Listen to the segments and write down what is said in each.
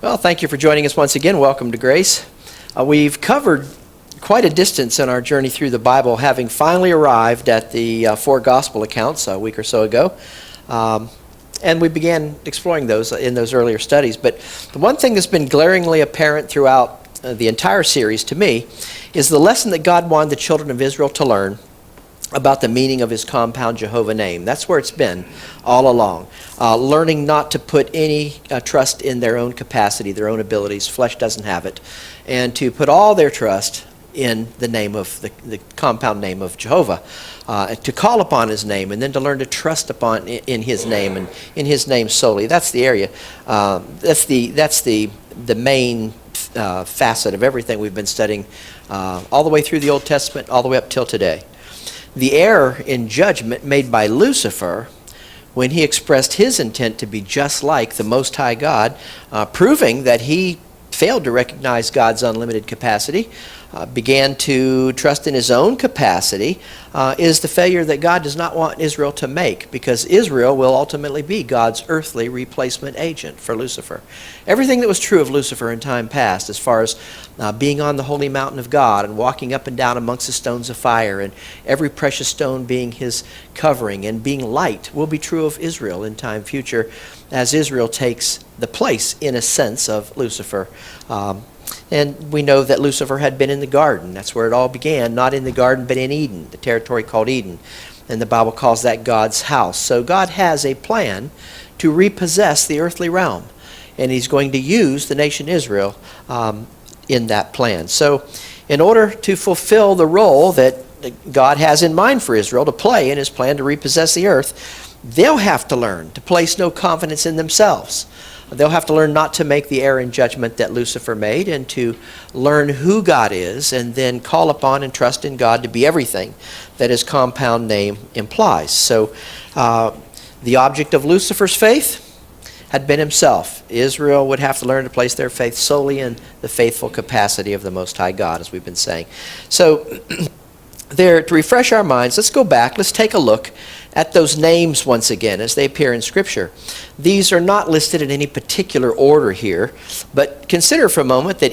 Well, thank you for joining us once again. Welcome to Grace. We've covered quite a distance in our journey through the Bible, having finally arrived at the four gospel accounts a week or so ago. And we began exploring those in those earlier studies. But the one thing that's been glaringly apparent throughout the entire series to me is the lesson that God wanted the children of Israel to learn about the meaning of his compound Jehovah name. That's where it's been all along. Learning not to put any trust in their own capacity, their own abilities. Flesh doesn't have it. And to put all their trust in the name of the compound name of Jehovah. To call upon his name and then to learn to trust upon in his name and in his name solely. That's the area. That's the main facet of everything we've been studying all the way through the Old Testament, all the way up till today. The error in judgment made by Lucifer when he expressed his intent to be just like the Most High God, proving that he failed to recognize God's unlimited capacity, began to trust in his own capacity, is the failure that God does not want Israel to make, because Israel will ultimately be God's earthly replacement agent for Lucifer. Everything that was true of Lucifer in time past, as far as being on the holy mountain of God and walking up and down amongst the stones of fire, and every precious stone being his covering and being light, will be true of Israel in time future, as Israel takes the place, in a sense, of Lucifer. And we know that Lucifer had been in the garden. That's where it all began, not in the garden, but in Eden, the territory called Eden. And the Bible calls that God's house. So God has a plan to repossess the earthly realm. And he's going to use the nation Israel in that plan. So in order to fulfill the role that God has in mind for Israel to play in his plan to repossess the earth, they'll have to learn to place no confidence in themselves. They'll have to learn not to make the error in judgment that Lucifer made, and to learn who God is, and then call upon and trust in God to be everything that his compound name implies. So the object of Lucifer's faith had been himself. Israel would have to learn to place their faith solely in the faithful capacity of the Most High God, as we've been saying. So there, to refresh our minds, let's go back. Let's take a look at those names once again as they appear in Scripture. These are not listed in any particular order here, but consider for a moment that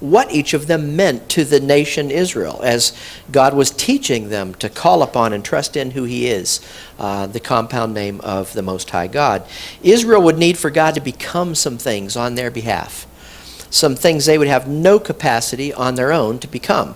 what each of them meant to the nation Israel as God was teaching them to call upon and trust in who he is, the compound name of the Most High God. Israel would need for God to become some things on their behalf. Some things they would have no capacity on their own to become.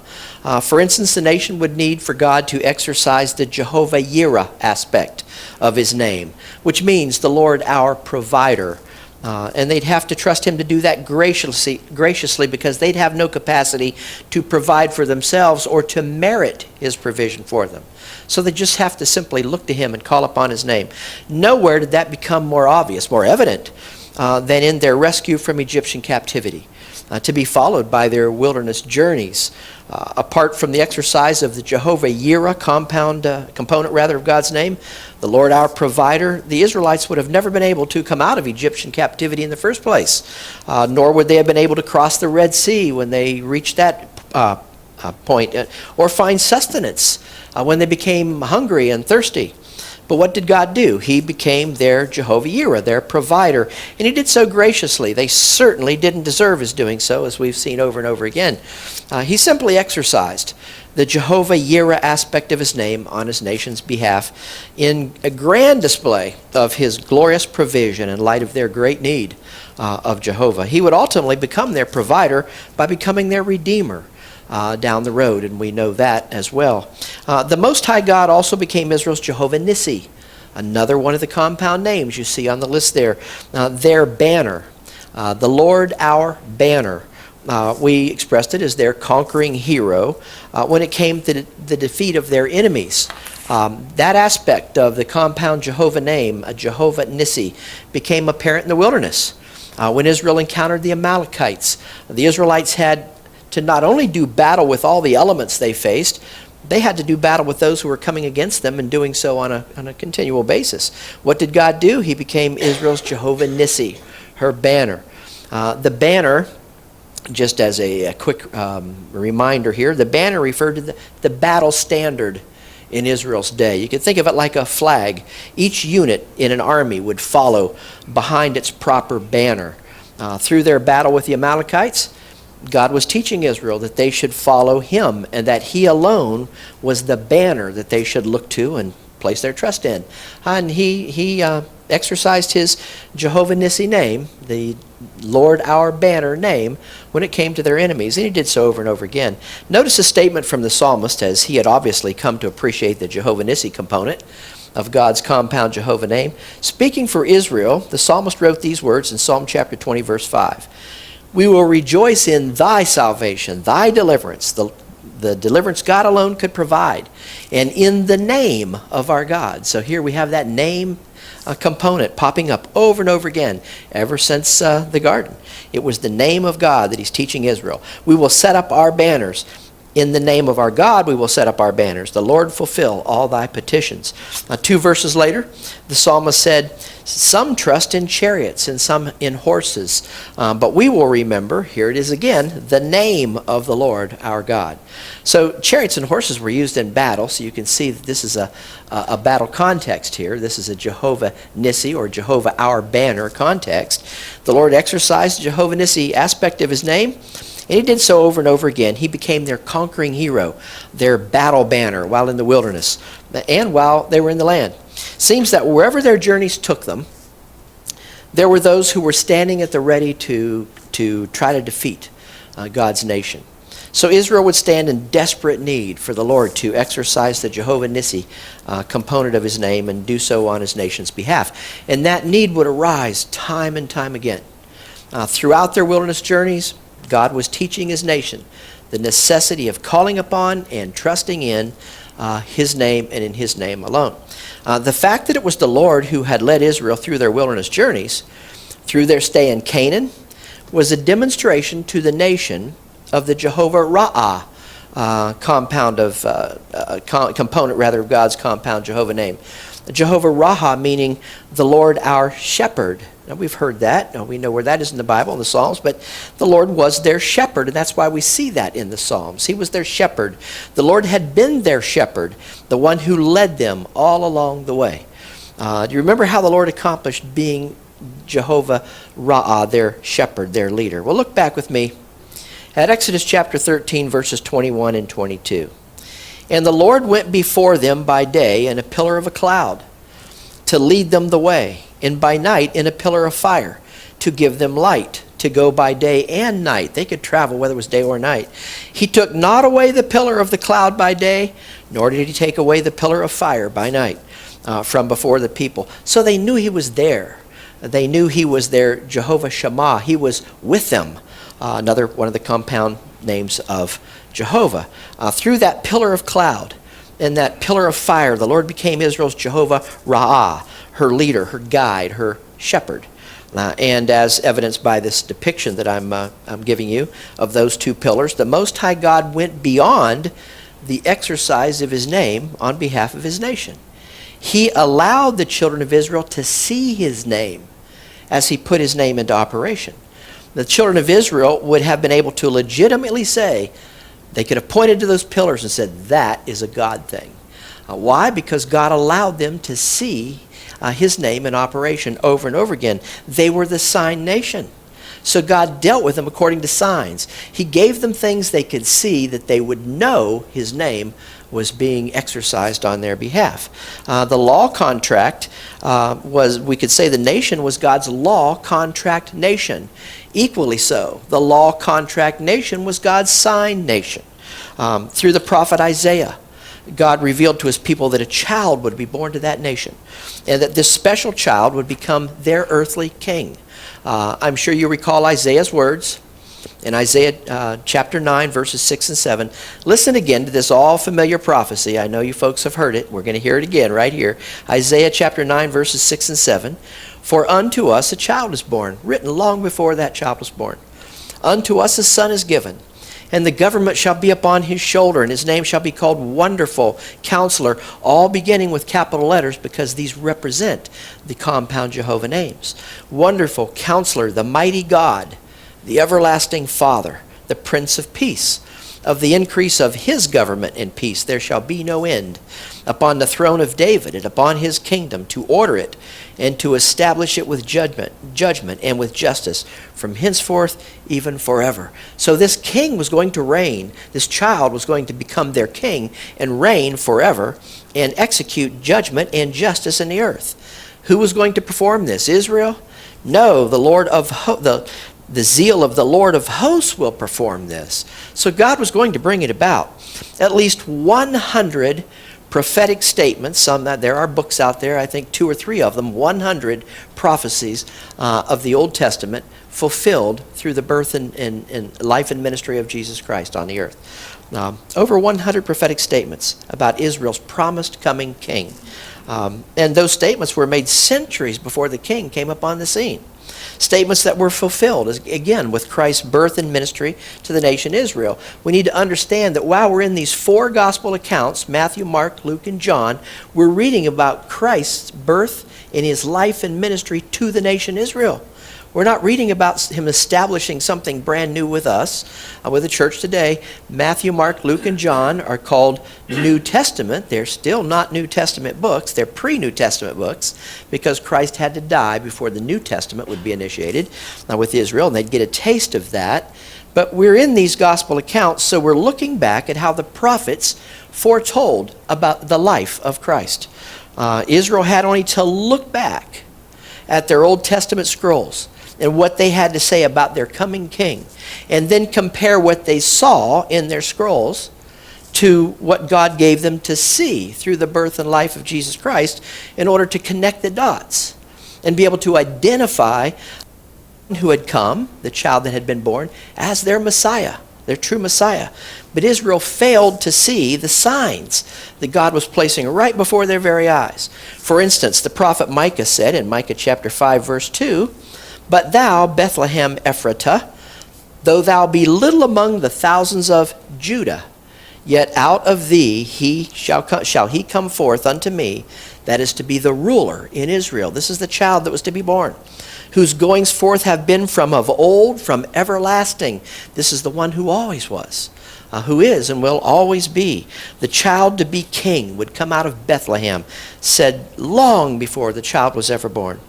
For instance, the nation would need for God to exercise the Jehovah Yireh aspect of his name, which means the Lord our provider. And they'd have to trust him to do that graciously because they'd have no capacity to provide for themselves or to merit his provision for them. So they just have to simply look to him and call upon his name. Nowhere did that become more obvious, more evident, than in their rescue from Egyptian captivity, to be followed by their wilderness journeys. Apart from the exercise of the Jehovah Yireh component of God's name, the Lord our provider, the Israelites would have never been able to come out of Egyptian captivity in the first place, nor would they have been able to cross the Red Sea when they reached that point, or find sustenance when they became hungry and thirsty. But what did God do? He became their Jehovah Yireh, their provider, and he did so graciously. They certainly didn't deserve his doing so, as we've seen over and over again. He simply exercised the Jehovah Yireh aspect of his name on his nation's behalf in a grand display of his glorious provision in light of their great need of Jehovah. He would ultimately become their provider by becoming their redeemer down the road, and we know that as well. The Most High God also became Israel's Jehovah Nissi, another one of the compound names you see on the list there. Their banner, the Lord our banner. We expressed it as their conquering hero when it came to the defeat of their enemies. That aspect of the compound Jehovah name, Jehovah Nissi, became apparent in the wilderness. When Israel encountered the Amalekites, the Israelites had to not only do battle with all the elements they faced, they had to do battle with those who were coming against them, and doing so on a continual basis. What did God do? He became Israel's Jehovah Nissi, her banner. The banner, just as a quick reminder here, the banner referred to the battle standard in Israel's day. You could think of it like a flag. Each unit in an army would follow behind its proper banner. Through their battle with the Amalekites, God was teaching Israel that they should follow him and that he alone was the banner that they should look to and place their trust in. And he exercised his Jehovah Nissi name, the Lord our banner name, when it came to their enemies. And he did so over and over again. Notice a statement from the psalmist, as he had obviously come to appreciate the Jehovah Nissi component of God's compound Jehovah name. Speaking for Israel, the psalmist wrote these words in Psalm chapter 20, verse 5. We will rejoice in thy salvation, thy deliverance, the deliverance God alone could provide, and in the name of our God. So here we have that name component popping up over and over again ever since the garden. It was the name of God that he's teaching Israel. We will set up our banners. In the name of our God, we will set up our banners. The Lord fulfill all thy petitions. 2 verses later, the psalmist said, some trust in chariots and some in horses. But we will remember, here it is again, the name of the Lord our God. So chariots and horses were used in battle, so you can see that this is a battle context here. This is a Jehovah Nissi or Jehovah our banner context. The Lord exercised the Jehovah Nissi aspect of his name, and he did so over and over again. He became their conquering hero, their battle banner while in the wilderness and while they were in the land. Seems that wherever their journeys took them, there were those who were standing at the ready to try to defeat God's nation. So Israel would stand in desperate need for the Lord to exercise the Jehovah Nissi component of his name and do so on his nation's behalf. And that need would arise time and time again. Throughout their wilderness journeys, God was teaching his nation the necessity of calling upon and trusting in his name and in his name alone. The fact that it was the Lord who had led Israel through their wilderness journeys, through their stay in Canaan, was a demonstration to the nation of the Jehovah Ra'ah component of God's compound Jehovah name. Jehovah Ra'ah meaning the Lord our shepherd. Now we've heard that. Now, we know where that is in the Bible, in the Psalms, but the Lord was their shepherd, and that's why we see that in the Psalms. He was their shepherd. The Lord had been their shepherd, the one who led them all along the way. Do you remember how the Lord accomplished being Jehovah Ra'ah, their shepherd, their leader? Well, look back with me at Exodus chapter 13, verses 21 and 22. And the Lord went before them by day in a pillar of a cloud to lead them the way, and by night in a pillar of fire to give them light, to go by day and night. They could travel whether it was day or night. He took not away the pillar of the cloud by day, nor did he take away the pillar of fire by night from before the people. So they knew he was there. They knew he was their Jehovah Shammah. He was with them. Another one of the compound names of Jehovah. Through that pillar of cloud and that pillar of fire, the Lord became Israel's Jehovah Ra'ah, her leader, her guide, her shepherd. And as evidenced by this depiction that I'm giving you of those two pillars, the Most High God went beyond the exercise of his name on behalf of his nation. He allowed the children of Israel to see his name as he put his name into operation. The children of Israel would have been able to legitimately say, they could have pointed to those pillars and said, that is a God thing. Why? Because God allowed them to see his name in operation over and over again. They were the sign nation. So God dealt with them according to signs. He gave them things they could see that they would know his name was being exercised on their behalf. The law contract was, we could say the nation was God's law contract nation. Equally so, the law contract nation was God's sign nation. Through the prophet Isaiah, God revealed to his people that a child would be born to that nation, and that this special child would become their earthly king. I'm sure you recall Isaiah's words in Isaiah chapter 9, verses 6 and 7. Listen again to this all-familiar prophecy. I know you folks have heard it. We're going to hear it again right here. Isaiah chapter 9, verses 6 and 7. For unto us a child is born, written long before that child was born. Unto us a son is given, and the government shall be upon his shoulder, and his name shall be called Wonderful Counselor, all beginning with capital letters because these represent the compound Jehovah names. Wonderful Counselor, the mighty God, the everlasting Father, the Prince of Peace. Of the increase of his government and peace there shall be no end, upon the throne of David and upon his kingdom, to order it and to establish it with judgment and with justice from henceforth even forever. So this king was going to reign. This child was going to become their king and reign forever and execute judgment and justice in the earth. Who was going to perform this? Israel? No, the zeal of the Lord of hosts will perform this. So God was going to bring it about. At least 100 prophetic statements, there are books out there, I think 2 or 3 of them, 100 prophecies of the Old Testament fulfilled through the birth and life and ministry of Jesus Christ on the earth. Over 100 prophetic statements about Israel's promised coming king. And those statements were made centuries before the king came upon the scene. Statements that were fulfilled, again, with Christ's birth and ministry to the nation Israel. We need to understand that while we're in these 4 gospel accounts, Matthew, Mark, Luke, and John, we're reading about Christ's birth and his life and ministry to the nation Israel. We're not reading about him establishing something brand new with us, with the church today. Matthew, Mark, Luke, and John are called New Testament. They're still not New Testament books. They're pre-New Testament books because Christ had to die before the New Testament would be initiated with Israel, and they'd get a taste of that. But we're in these gospel accounts, so we're looking back at how the prophets foretold about the life of Christ. Israel had only to look back at their Old Testament scrolls and what they had to say about their coming king, and then compare what they saw in their scrolls to what God gave them to see through the birth and life of Jesus Christ in order to connect the dots and be able to identify who had come, the child that had been born, as their Messiah, their true Messiah. But Israel failed to see the signs that God was placing right before their very eyes. For instance, the prophet Micah said in Micah chapter 5, verse 2, "But thou, Bethlehem Ephratah, though thou be little among the thousands of Judah, yet out of thee shall he come forth unto me, that is to be the ruler in Israel." This is the child that was to be born, "whose goings forth have been from of old, from everlasting." This is the one who always was, who is and will always be. The child to be king would come out of Bethlehem, said long before the child was ever born.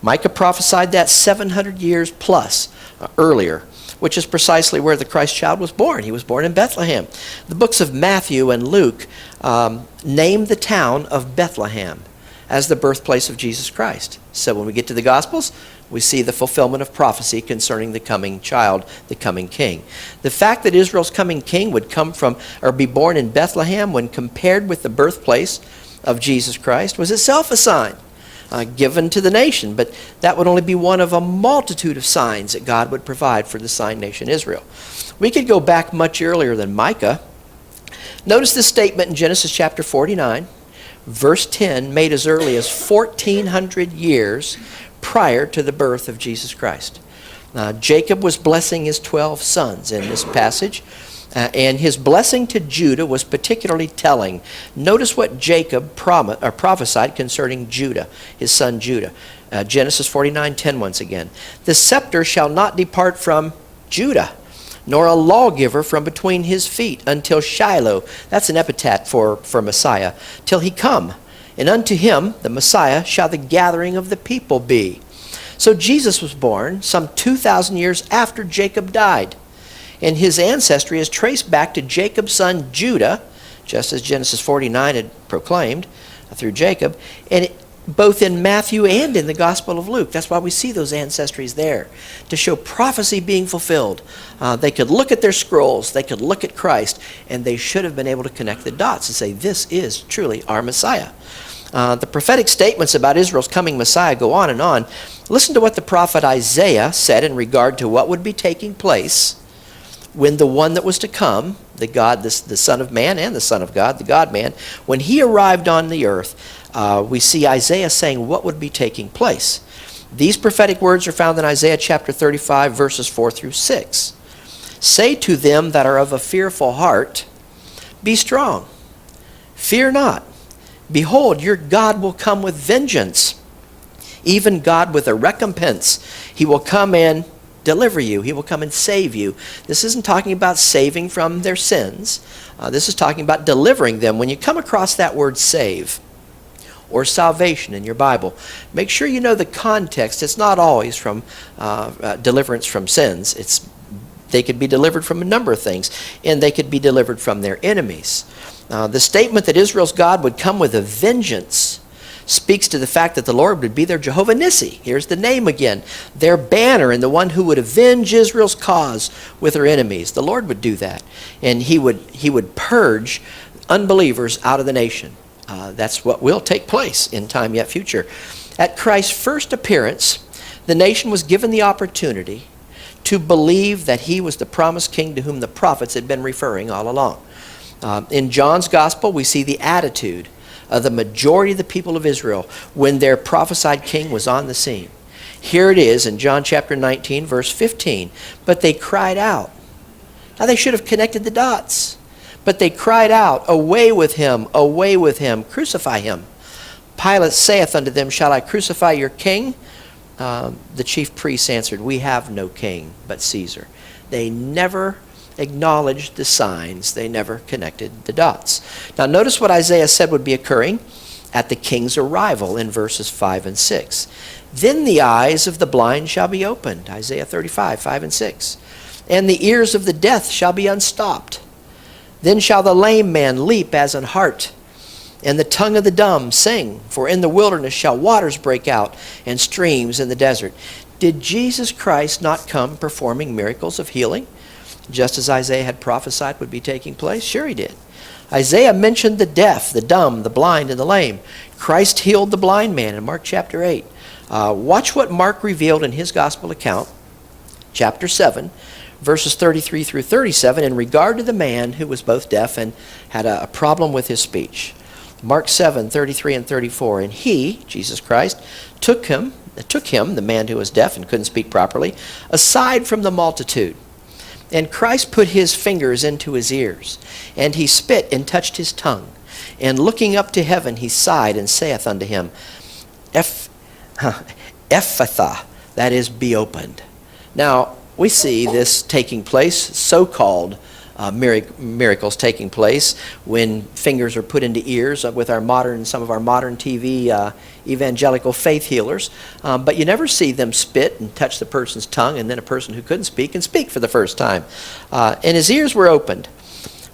Micah prophesied that 700 years plus earlier, which is precisely where the Christ child was born. He was born in Bethlehem. The books of Matthew and Luke name the town of Bethlehem as the birthplace of Jesus Christ. So when we get to the Gospels, we see the fulfillment of prophecy concerning the coming child, the coming king. The fact that Israel's coming king would come from or be born in Bethlehem when compared with the birthplace of Jesus Christ was itself a sign given to the nation, but that would only be one of a multitude of signs that God would provide for the sign nation Israel. We could go back much earlier than Micah. Notice this statement in Genesis chapter 49, verse 10, made as early as 1,400 years prior to the birth of Jesus Christ. Jacob was blessing his 12 sons in this passage, and his blessing to Judah was particularly telling. Notice what Jacob prophesied concerning Judah, his son Judah. Genesis 49:10 once again. "The scepter shall not depart from Judah, nor a lawgiver from between his feet, until Shiloh," that's an epithet for Messiah, "till he come. And unto him, the Messiah, shall the gathering of the people be." So Jesus was born some 2,000 years after Jacob died. And his ancestry is traced back to Jacob's son Judah, just as Genesis 49 had proclaimed through Jacob, and both in Matthew and in the Gospel of Luke. That's why we see those ancestries there, to show prophecy being fulfilled. They could look at their scrolls, they could look at Christ, and they should have been able to connect the dots and say, this is truly our Messiah. The prophetic statements about Israel's coming Messiah go on and on. Listen to what the prophet Isaiah said in regard to what would be taking place when the one that was to come, the Son of Man and the Son of God, the God-man, when he arrived on the earth, we see Isaiah saying what would be taking place. These prophetic words are found in Isaiah chapter 35, verses 4 through 6. "Say to them that are of a fearful heart, be strong, fear not. Behold, your God will come with vengeance, even God with a recompense. He will come and deliver you. He will come and save you. This isn't talking about saving from their sins. This is talking about delivering them. When you come across that word save or salvation in your Bible, make sure you know the context. It's not always from deliverance from sins. They could be delivered from a number of things, and they could be delivered from their enemies. The statement that Israel's God would come with a vengeance speaks to the fact that the Lord would be their Jehovah Nissi. Here's the name again. Their banner and the one who would avenge Israel's cause with her enemies. The Lord would do that. And he would purge unbelievers out of the nation. That's what will take place in time yet future. At Christ's first appearance, the nation was given the opportunity to believe that he was the promised king to whom the prophets had been referring all along. In John's gospel, we see the attitude of the majority of the people of Israel when their prophesied king was on the scene. Here it is in John chapter 19, verse 15. But they cried out. Now they should have connected the dots. But they cried out, away with him, crucify him. Pilate saith unto them, shall I crucify your king? The chief priests answered, we have no king but Caesar. They never acknowledged the signs. They never connected the dots. Now notice what Isaiah said would be occurring at the king's arrival in verses 5 and 6. Then the eyes of the blind shall be opened, Isaiah 35, 5 and 6. And the ears of the deaf shall be unstopped. Then shall the lame man leap as an hart, and the tongue of the dumb sing. For in the wilderness shall waters break out, and streams in the desert. Did Jesus Christ not come performing miracles of healing, just as Isaiah had prophesied would be taking place? Sure he did. Isaiah mentioned the deaf, the dumb, the blind, and the lame. Christ healed the blind man in Mark chapter 8. Watch what Mark revealed in his gospel account, chapter 7, verses 33 through 37, in regard to the man who was both deaf and had a problem with his speech. Mark 7, 33 and 34. And he, Jesus Christ, took him, the man who was deaf and couldn't speak properly, aside from the multitude. And Christ put his fingers into his ears, and he spit and touched his tongue. And looking up to heaven, he sighed and saith unto him, Ephphatha, that is, be opened. Now, we see this taking place, so-called miracles taking place when fingers are put into ears with some of our modern TV evangelical faith healers. But you never see them spit and touch the person's tongue, and then a person who couldn't speak and speak for the first time. And his ears were opened.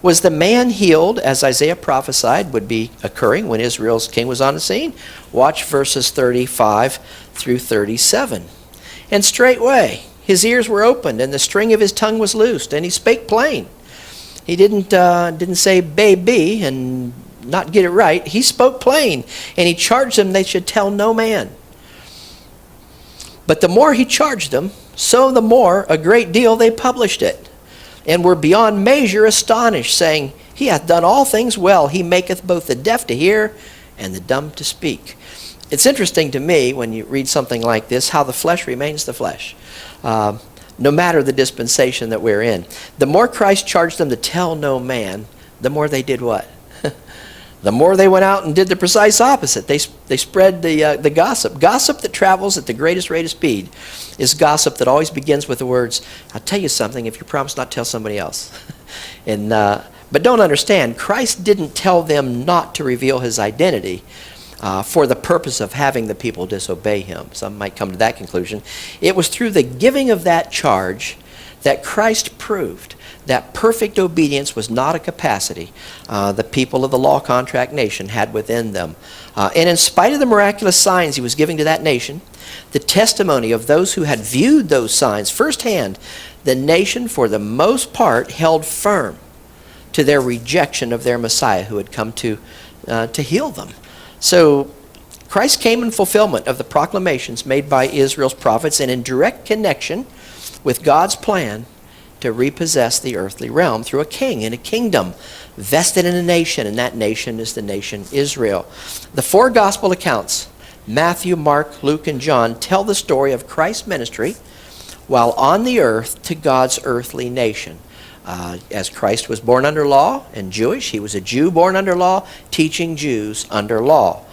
Was the man healed as Isaiah prophesied would be occurring when Israel's king was on the scene? Watch verses 35 through 37. And straightway his ears were opened, and the string of his tongue was loosed, and he spake plain. He didn't say baby and not get it right. He spoke plain, and he charged them they should tell no man. But the more he charged them, so the more a great deal they published it, and were beyond measure astonished, saying, he hath done all things well. He maketh both the deaf to hear and the dumb to speak. It's interesting to me when you read something like this, how the flesh remains the flesh. No matter the dispensation that we're in. The more Christ charged them to tell no man, the more they did what? The more they went out and did the precise opposite. They spread the gossip. Gossip that travels at the greatest rate of speed is gossip that always begins with the words, I'll tell you something if you promise not to tell somebody else. But don't understand, Christ didn't tell them not to reveal his identity for the purpose of having the people disobey him. Some might come to that conclusion. It was through the giving of that charge that Christ proved that perfect obedience was not a capacity the people of the law contract nation had within them. And in spite of the miraculous signs he was giving to that nation, the testimony of those who had viewed those signs firsthand, the nation for the most part held firm to their rejection of their Messiah who had come to heal them. So Christ came in fulfillment of the proclamations made by Israel's prophets and in direct connection with God's plan to repossess the earthly realm through a king and a kingdom vested in a nation, and that nation is the nation Israel. The four gospel accounts, Matthew, Mark, Luke, and John, tell the story of Christ's ministry while on the earth to God's earthly nation. As Christ was born under law and Jewish, he was a Jew born under law, teaching Jews under law.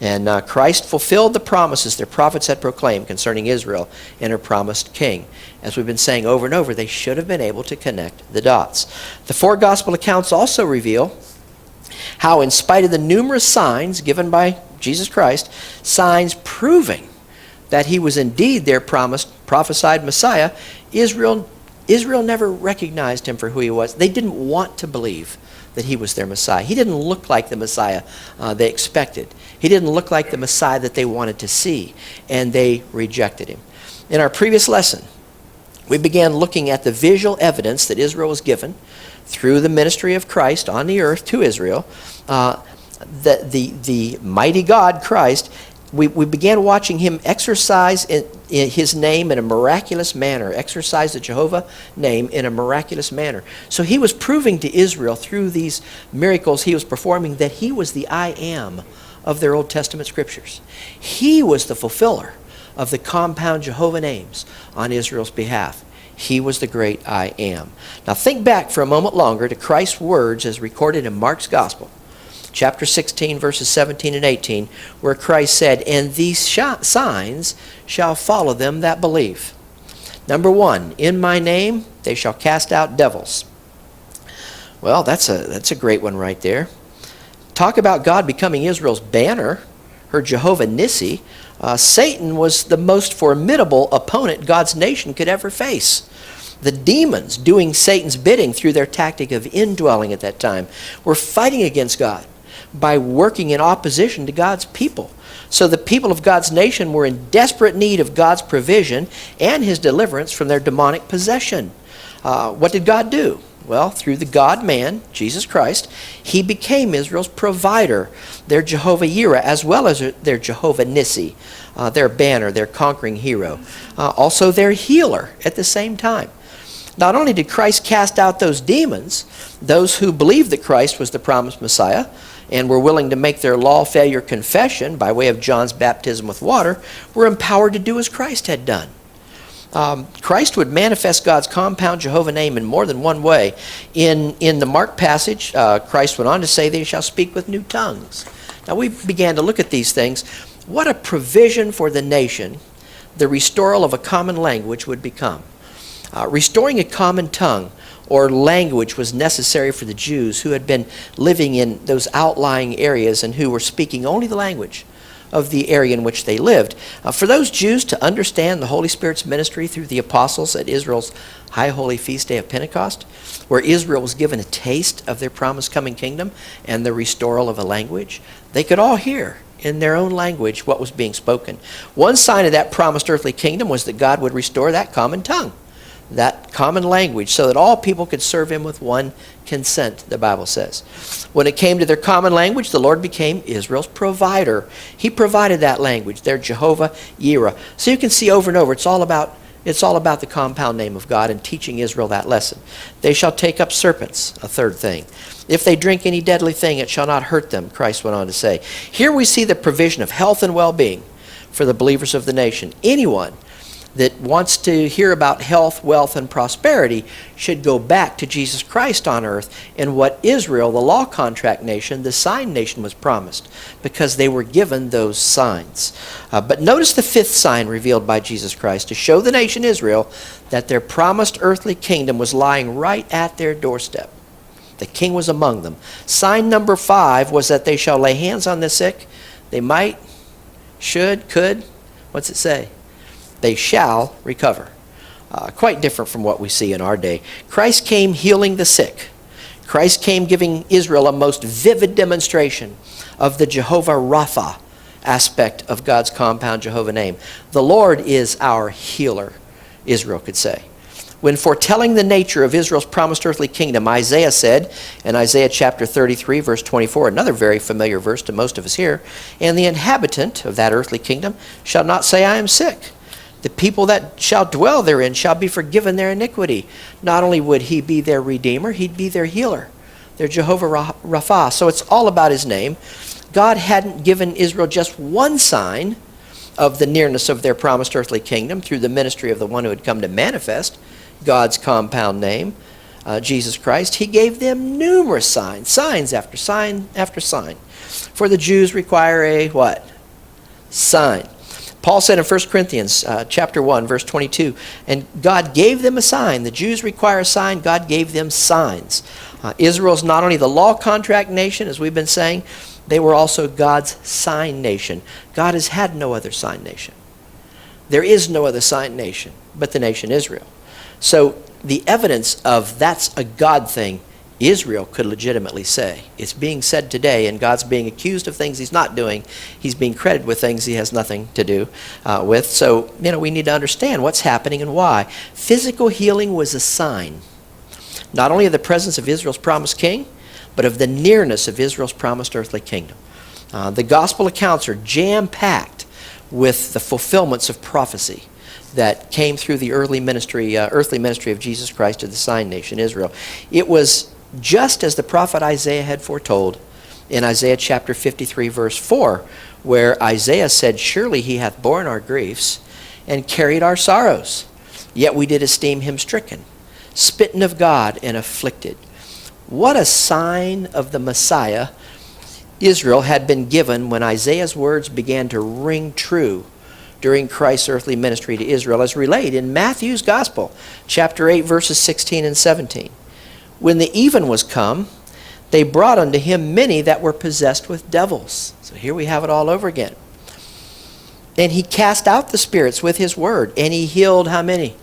And Christ fulfilled the promises their prophets had proclaimed concerning Israel and her promised king. As we've been saying over and over, they should have been able to connect the dots. The 4 gospel accounts also reveal how, in spite of the numerous signs given by Jesus Christ, signs proving that he was indeed their prophesied Messiah, Israel never recognized him for who he was. They didn't want to believe that he was their Messiah. He didn't look like the Messiah they expected. He didn't look like the Messiah that they wanted to see, and they rejected him. In our previous lesson, we began looking at the visual evidence that Israel was given through the ministry of Christ on the earth to Israel. The mighty God, Christ, we began watching him exercise in his name in a miraculous manner, exercise the Jehovah name in a miraculous manner. So he was proving to Israel through these miracles he was performing that he was the I am of their Old Testament scriptures. He was the fulfiller of the compound Jehovah names on Israel's behalf. He was the great I am. Now think back for a moment longer to Christ's words as recorded in Mark's Gospel, chapter 16, verses 17 and 18, where Christ said, "And these signs shall follow them that believe. Number 1, in my name they shall cast out devils." Well, that's a great one right there. Talk about God becoming Israel's banner, her Jehovah Nissi. Satan was the most formidable opponent God's nation could ever face. The demons doing Satan's bidding through their tactic of indwelling at that time were fighting against God by working in opposition to God's people. So the people of God's nation were in desperate need of God's provision and his deliverance from their demonic possession. What did God do? Well, through the God-man, Jesus Christ, he became Israel's provider, their Jehovah Yireh, as well as their Jehovah Nissi, their banner, their conquering hero. Also their healer at the same time. Not only did Christ cast out those demons, those who believed that Christ was the promised Messiah and were willing to make their law failure confession by way of John's baptism with water, were empowered to do as Christ had done. Christ would manifest God's compound Jehovah name in more than one way. In the Mark passage, Christ went on to say, "They shall speak with new tongues." Now we began to look at these things. What a provision for the nation the restoral of a common language would become. Restoring a common tongue or language was necessary for the Jews who had been living in those outlying areas and who were speaking only the language of the area in which they lived. For those Jews to understand the Holy Spirit's ministry through the apostles at Israel's High Holy Feast Day of Pentecost, where Israel was given a taste of their promised coming kingdom and the restoral of a language, they could all hear in their own language what was being spoken. One sign of that promised earthly kingdom was that God would restore that common tongue, that common language, so that all people could serve him with one consent, the Bible says. When it came to their common language, the Lord became Israel's provider. He provided that language, their Jehovah Yireh. So you can see over and over, it's all about the compound name of God and teaching Israel that lesson. They shall take up serpents, a third thing. If they drink any deadly thing, it shall not hurt them, Christ went on to say. Here we see the provision of health and well-being for the believers of the nation. Anyone that wants to hear about health, wealth, and prosperity should go back to Jesus Christ on earth and what Israel, the law contract nation, the sign nation, was promised, because they were given those signs. But notice the fifth sign revealed by Jesus Christ to show the nation Israel that their promised earthly kingdom was lying right at their doorstep. The king was among them. Sign number 5 was that they shall lay hands on the sick. They might, should, could. What's it say? They shall recover. Quite different from what we see in our day. Christ came healing the sick. Christ came giving Israel a most vivid demonstration of the Jehovah Rapha aspect of God's compound Jehovah name. The Lord is our healer, Israel could say. When foretelling the nature of Israel's promised earthly kingdom, Isaiah said in Isaiah chapter 33, verse 24, another very familiar verse to most of us here, "And the inhabitant of that earthly kingdom shall not say, I am sick. The people that shall dwell therein shall be forgiven their iniquity." Not only would he be their redeemer, he'd be their healer, their Jehovah Rapha. So it's all about his name. God hadn't given Israel just one sign of the nearness of their promised earthly kingdom through the ministry of the one who had come to manifest God's compound name. Jesus Christ, he gave them numerous signs, signs after sign after sign. For the Jews require a what? Sign. Paul said in 1 Corinthians chapter 1, verse 22, and God gave them a sign. The Jews require a sign. God gave them signs. Israel is not only the law contract nation, as we've been saying, they were also God's sign nation. God has had no other sign nation. There is no other sign nation but the nation Israel. So the evidence of that's a God thing, Israel could legitimately say. It's being said today, and God's being accused of things he's not doing. He's being credited with things he has nothing to do with. So, we need to understand what's happening and why. Physical healing was a sign, not only of the presence of Israel's promised king, but of the nearness of Israel's promised earthly kingdom. The gospel accounts are jam-packed with the fulfillments of prophecy that came through the earthly ministry of Jesus Christ to the sign nation, Israel. It was just as the prophet Isaiah had foretold in Isaiah chapter 53, verse 4, where Isaiah said, surely he hath borne our griefs and carried our sorrows. Yet we did esteem him stricken, smitten of God, and afflicted. What a sign of the Messiah Israel had been given when Isaiah's words began to ring true during Christ's earthly ministry to Israel, as relayed in Matthew's Gospel, chapter 8, verses 16 and 17. When the even was come, they brought unto him many that were possessed with devils. So here we have it all over again. And he cast out the spirits with his word, and he healed how many?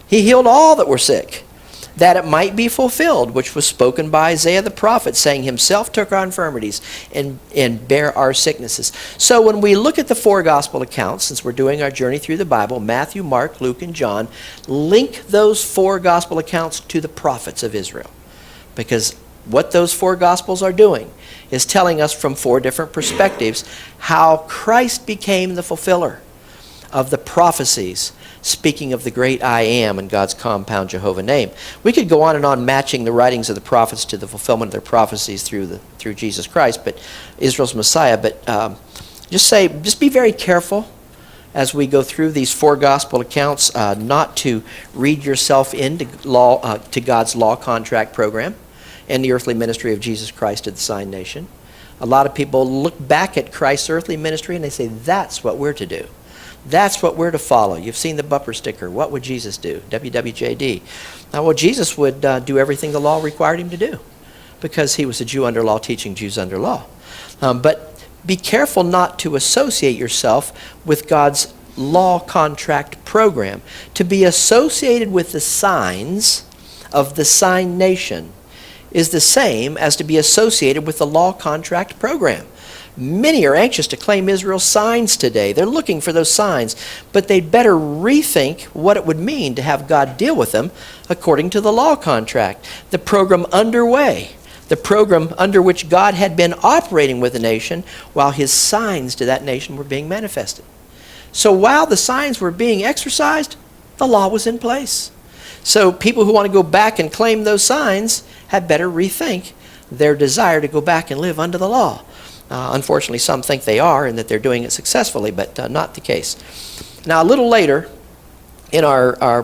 He healed all that were sick, that it might be fulfilled, which was spoken by Isaiah the prophet, saying, himself took our infirmities and bare our sicknesses. So when we look at the four gospel accounts, since we're doing our journey through the Bible, Matthew, Mark, Luke, and John, link those four gospel accounts to the prophets of Israel. Because what those four gospels are doing is telling us from four different perspectives how Christ became the fulfiller of the prophecies, speaking of the great I Am and God's compound Jehovah name. We could go on and on matching the writings of the prophets to the fulfillment of their prophecies through Jesus Christ, but Israel's Messiah. But just be very careful as we go through these four gospel accounts, not to read yourself into to God's law contract program and the earthly ministry of Jesus Christ to the sign nation. A lot of people look back at Christ's earthly ministry and they say, that's what we're to do. That's what we're to follow. You've seen the bumper sticker. What would Jesus do? WWJD. Now, well, Jesus would do everything the law required him to do because he was a Jew under law teaching Jews under law. But be careful not to associate yourself with God's law contract program. To be associated with the signs of the sign nation is the same as to be associated with the law contract program. Many are anxious to claim Israel's signs today. They're looking for those signs, but they'd better rethink what it would mean to have God deal with them according to the law contract. The program underway, the program under which God had been operating with the nation while his signs to that nation were being manifested. So while the signs were being exercised, the law was in place. So people who want to go back and claim those signs had better rethink their desire to go back and live under the law. Unfortunately, some think they are and that they're doing it successfully, but not the case. Now, a little later in our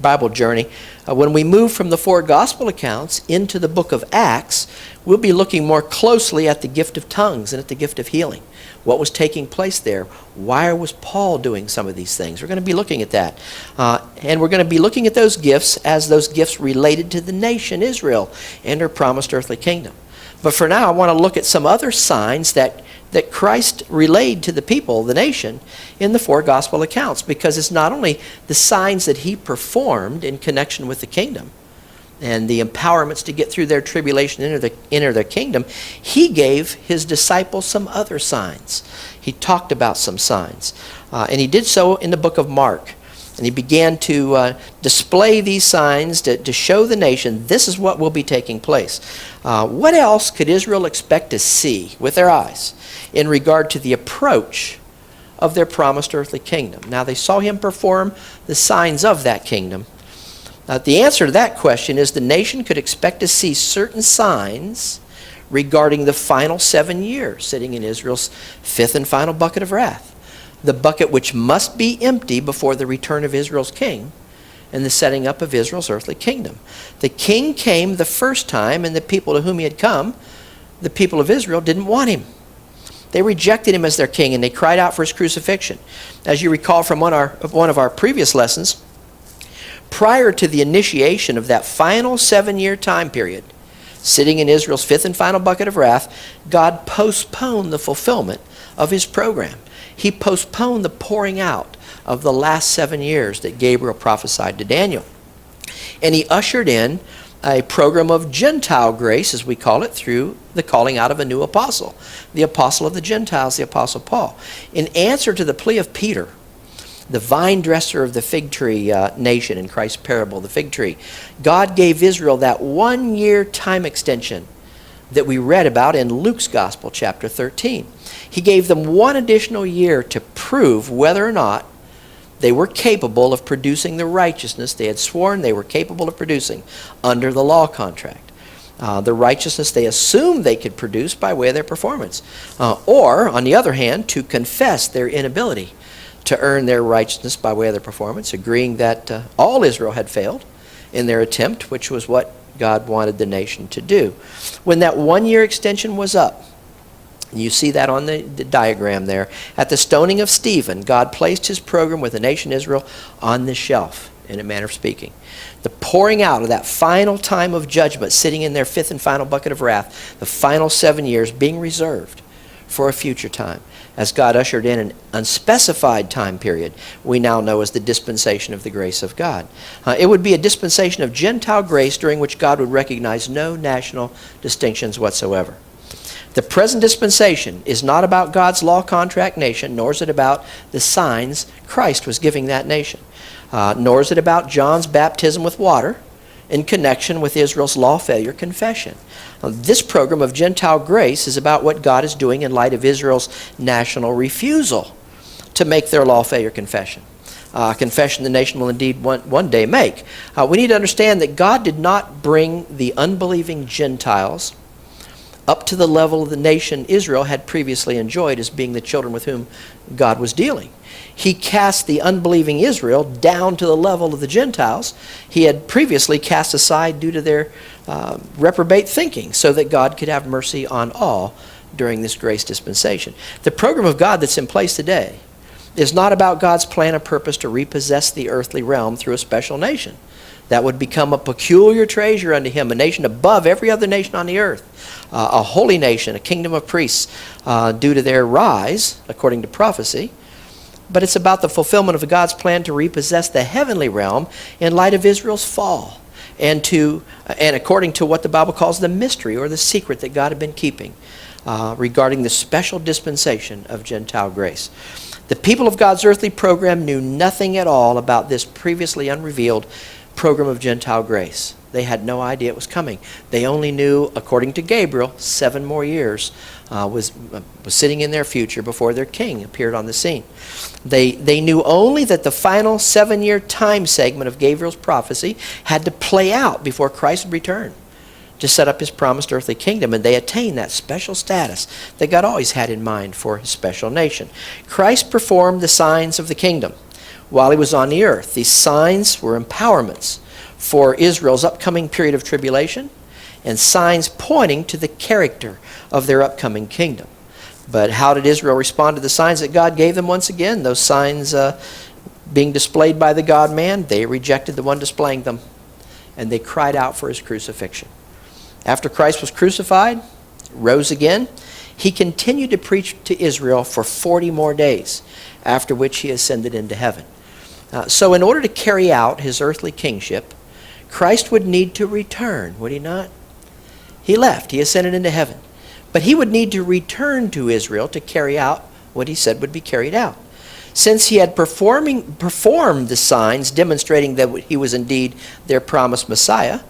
Bible journey, when we move from the four gospel accounts into the book of Acts, we'll be looking more closely at the gift of tongues and at the gift of healing. What was taking place there? Why was Paul doing some of these things? We're going to be looking at that. And we're going to be looking at those gifts as those gifts related to the nation Israel and her promised earthly kingdom. But for now, I want to look at some other signs that Christ relayed to the people, the nation, in the four gospel accounts, because it's not only the signs that he performed in connection with the kingdom and the empowerments to get through their tribulation and enter their kingdom, he gave his disciples some other signs. He talked about some signs. And he did so in the book of Mark. And he began to display these signs to show the nation this is what will be taking place. What else could Israel expect to see with their eyes in regard to the approach of their promised earthly kingdom? Now, they saw him perform the signs of that kingdom. The answer to that question is the nation could expect to see certain signs regarding the final 7 years sitting in Israel's fifth and final bucket of wrath. The bucket which must be empty before the return of Israel's king in the setting up of Israel's earthly kingdom. The king came the first time, and the people to whom he had come, the people of Israel, didn't want him. They rejected him as their king, and they cried out for his crucifixion. As you recall from one of our previous lessons, prior to the initiation of that final 7-year time period, sitting in Israel's fifth and final bucket of wrath, God postponed the fulfillment of his program. He postponed the pouring out of the last 7 years that Gabriel prophesied to Daniel. And he ushered in a program of Gentile grace, as we call it, through the calling out of a new apostle, the apostle of the Gentiles, the Apostle Paul. In answer to the plea of Peter, the vine dresser of the fig tree nation in Christ's parable, the fig tree, God gave Israel that 1-year time extension that we read about in Luke's Gospel, chapter 13. He gave them 1 additional year to prove whether or not they were capable of producing the righteousness they had sworn they were capable of producing under the law contract. The righteousness they assumed they could produce by way of their performance. Or, on the other hand, to confess their inability to earn their righteousness by way of their performance, agreeing that all Israel had failed in their attempt, which was what God wanted the nation to do. When that 1-year extension was up, you see that on the diagram there, at the stoning of Stephen, God placed his program with the nation Israel on the shelf, in a manner of speaking. The pouring out of that final time of judgment, sitting in their fifth and final bucket of wrath, the final 7 years being reserved for a future time, as God ushered in an unspecified time period we now know as the dispensation of the grace of God. It would be a dispensation of Gentile grace during which God would recognize no national distinctions whatsoever. The present dispensation is not about God's law contract nation, nor is it about the signs Christ was giving that nation, nor is it about John's baptism with water in connection with Israel's law failure confession. This program of Gentile grace is about what God is doing in light of Israel's national refusal to make their law failure confession. Confession the nation will indeed one day make. We need to understand that God did not bring the unbelieving Gentiles up to the level of the nation Israel had previously enjoyed as being the children with whom God was dealing. He cast the unbelieving Israel down to the level of the Gentiles he had previously cast aside due to their reprobate thinking, so that God could have mercy on all during this grace dispensation. The program of God that's in place today is not about God's plan and purpose to repossess the earthly realm through a special nation that would become a peculiar treasure unto him, a nation above every other nation on the earth, a holy nation, a kingdom of priests, due to their rise, according to prophecy. But it's about the fulfillment of God's plan to repossess the heavenly realm in light of Israel's fall, and according to what the Bible calls the mystery or the secret that God had been keeping regarding the special dispensation of Gentile grace. The people of God's earthly program knew nothing at all about this previously unrevealed program of Gentile grace. They had no idea it was coming. They only knew, according to Gabriel, 7 more years was sitting in their future before their king appeared on the scene. They knew only that the final 7-year time segment of Gabriel's prophecy had to play out before Christ would return to set up his promised earthly kingdom, and they attained that special status that God always had in mind for his special nation. Christ performed the signs of the kingdom while he was on the earth. These signs were empowerments for Israel's upcoming period of tribulation, and signs pointing to the character of their upcoming kingdom. But how did Israel respond to the signs that God gave them once again? Those signs being displayed by the God-man, they rejected the one displaying them, and they cried out for his crucifixion. After Christ was crucified, rose again, he continued to preach to Israel for 40 more days, after which he ascended into heaven. So in order to carry out his earthly kingship, Christ would need to return, would he not? He left. He ascended into heaven. But he would need to return to Israel to carry out what he said would be carried out. Since he had performed the signs demonstrating that he was indeed their promised Messiah,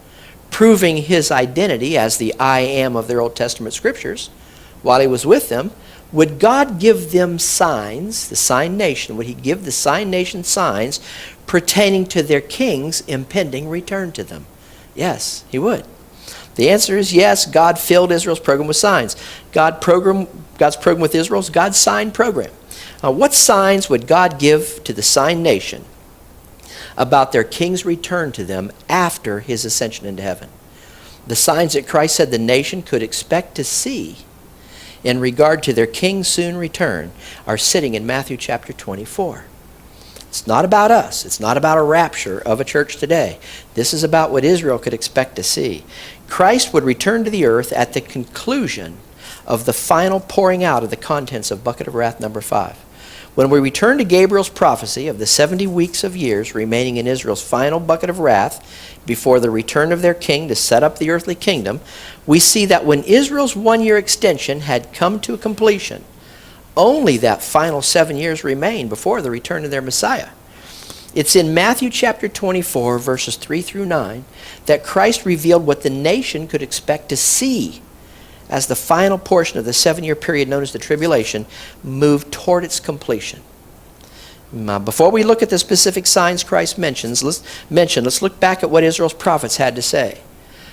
proving his identity as the I am of their Old Testament scriptures, while he was with them, would God give them signs, the sign nation, would he give the sign nation signs pertaining to their king's impending return to them? Yes, he would. The answer is yes. God filled Israel's program with signs. God's program with Israel is God's sign program. What signs would God give to the sign nation about their king's return to them after his ascension into heaven. The signs that Christ said the nation could expect to see in regard to their king's soon return are sitting in Matthew chapter 24. It's not about us. It's not about a rapture of a church today. This is about what Israel could expect to see. Christ would return to the earth at the conclusion of the final pouring out of the contents of Bucket of Wrath number 5. When we return to Gabriel's prophecy of the 70 weeks of years remaining in Israel's final bucket of wrath before the return of their king to set up the earthly kingdom, we see that when Israel's 1-year extension had come to completion, only that final 7 years remained before the return of their Messiah. It's in Matthew chapter 24, verses 3 through 9, that Christ revealed what the nation could expect to see as the final portion of the 7-year period known as the tribulation moved toward its completion. Now, before we look at the specific signs Christ mentions, let's look back at what Israel's prophets had to say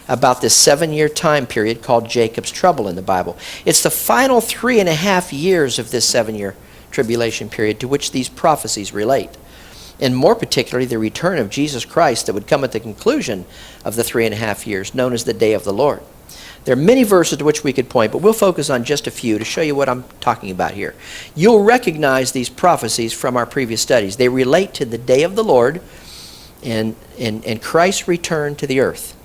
about this 7-year time period called Jacob's trouble in the Bible. It's the final 3.5 years of this 7-year tribulation period to which these prophecies relate, and more particularly the return of Jesus Christ that would come at the conclusion of the 3.5 years, known as the day of the Lord. There are many verses to which we could point, but we'll focus on just a few to show you what I'm talking about here. You'll recognize these prophecies from our previous studies. They relate to the day of the Lord and Christ's return to the earth.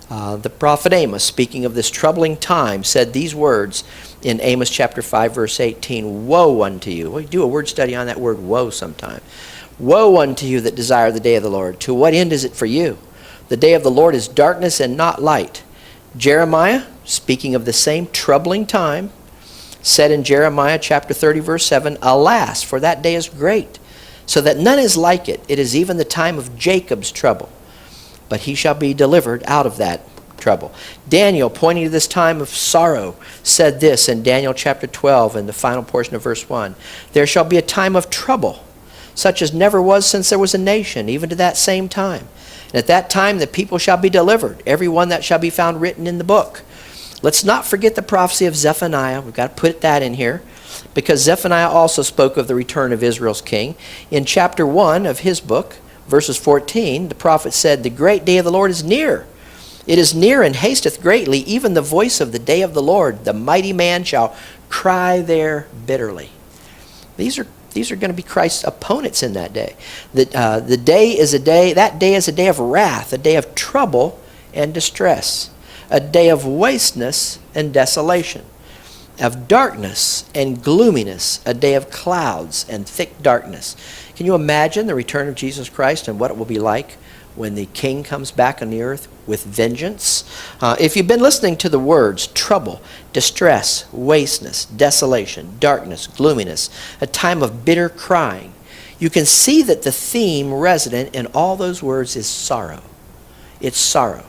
The prophet Amos, speaking of this troubling time, said these words in Amos chapter 5, verse 18, "Woe unto you." We'll do a word study on that word woe sometime. "Woe unto you that desire the day of the Lord. To what end is it for you? The day of the Lord is darkness and not light." Jeremiah, speaking of the same troubling time, said in Jeremiah chapter 30, verse 7, "Alas, for that day is great, so that none is like it. It is even the time of Jacob's trouble. But he shall be delivered out of that trouble." Daniel, pointing to this time of sorrow, said this in Daniel chapter 12 in the final portion of verse 1. "There shall be a time of trouble, such as never was since there was a nation, even to that same time. And at that time the people shall be delivered, every one that shall be found written in the book." Let's not forget the prophecy of Zephaniah. We've got to put that in here, because Zephaniah also spoke of the return of Israel's king. In chapter 1 of his book, verses 14, the prophet said, "The great day of the Lord is near. It is near and hasteth greatly, even the voice of the day of the Lord. The mighty man shall cry there bitterly." These are going to be Christ's opponents in that day. That day is a day of wrath, a day of trouble and distress, a day of wasteness and desolation, of darkness and gloominess, a day of clouds and thick darkness. Can you imagine the return of Jesus Christ and what it will be like when the King comes back on the earth with vengeance? If you've been listening to the words trouble, distress, wasteness, desolation, darkness, gloominess, a time of bitter crying, you can see that the theme resident in all those words is sorrow. It's sorrow.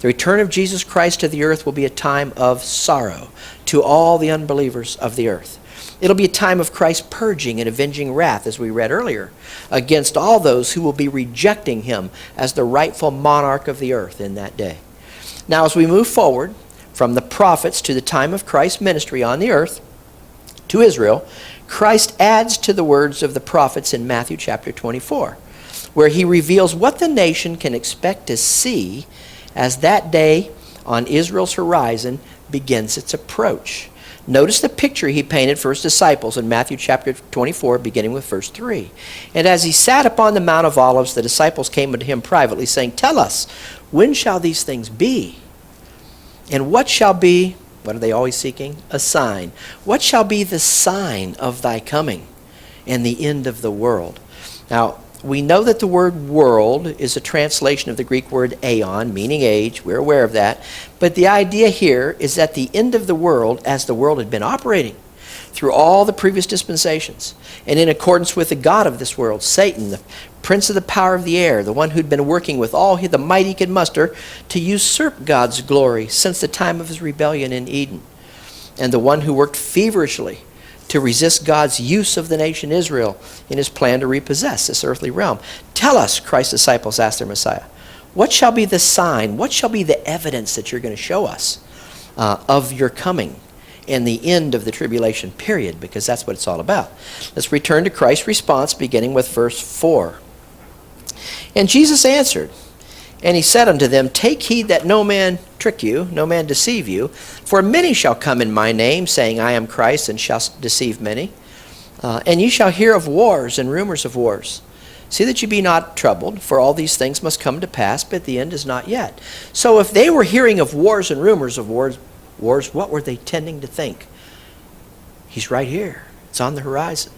The return of Jesus Christ to the earth will be a time of sorrow to all the unbelievers of the earth. It'll be a time of Christ purging and avenging wrath, as we read earlier, against all those who will be rejecting him as the rightful monarch of the earth in that day. Now, as we move forward from the prophets to the time of Christ's ministry on the earth to Israel, Christ adds to the words of the prophets in Matthew chapter 24, where he reveals what the nation can expect to see as that day on Israel's horizon begins its approach. Notice the picture he painted for his disciples in Matthew chapter 24, beginning with verse 3. "And as he sat upon the Mount of Olives, the disciples came unto him privately, saying, Tell us, when shall these things be? And what shall be," what are they always seeking? "A sign. What shall be the sign of thy coming and the end of the world?" Now, we know that the word world is a translation of the Greek word aeon, meaning age. We're aware of that. But the idea here is that the end of the world, as the world had been operating through all the previous dispensations, and in accordance with the god of this world, Satan, the prince of the power of the air, the one who'd been working with all the might he could muster to usurp God's glory since the time of his rebellion in Eden, and the one who worked feverishly to resist God's use of the nation Israel in his plan to repossess this earthly realm. "Tell us," Christ's disciples asked their Messiah, "what shall be the sign? What shall be the evidence that you're going to show us of your coming and the end of the tribulation period?" Because that's what it's all about. Let's return to Christ's response, beginning with verse 4. And Jesus answered, and he said unto them, Take heed that no man trick you, no man deceive you. For many shall come in my name, saying, I am Christ, and shall deceive many. And ye shall hear of wars and rumors of wars. See that ye be not troubled, for all these things must come to pass, but the end is not yet. So if they were hearing of wars and rumors of wars, what were they tending to think? He's right here. It's on the horizon.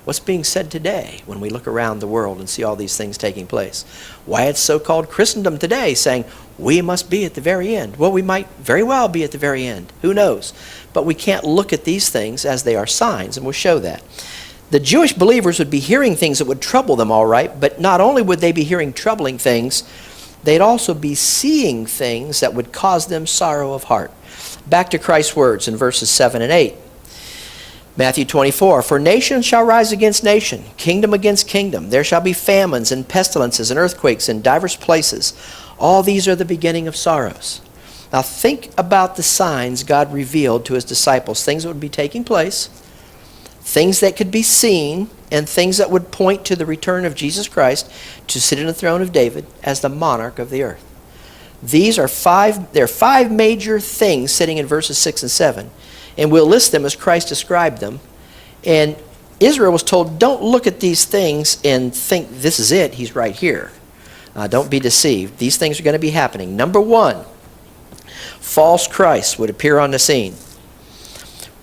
What's being said today when we look around the world and see all these things taking place? Why it's so-called Christendom today saying, we must be at the very end. Well, we might very well be at the very end. Who knows? But we can't look at these things as they are signs, and we'll show that. The Jewish believers would be hearing things that would trouble them, all right, but not only would they be hearing troubling things, they'd also be seeing things that would cause them sorrow of heart. Back to Christ's words in verses 7 and 8. Matthew 24, For nation shall rise against nation, kingdom against kingdom. There shall be famines and pestilences and earthquakes in divers places. All these are the beginning of sorrows. Now think about the signs God revealed to his disciples, things that would be taking place, things that could be seen, and things that would point to the return of Jesus Christ to sit in the throne of David as the monarch of the earth. These are five major things sitting in verses 6 and 7. And we'll list them as Christ described them. And Israel was told, don't look at these things and think this is it. He's right here. Don't be deceived. These things are going to be happening. Number one, false Christ would appear on the scene.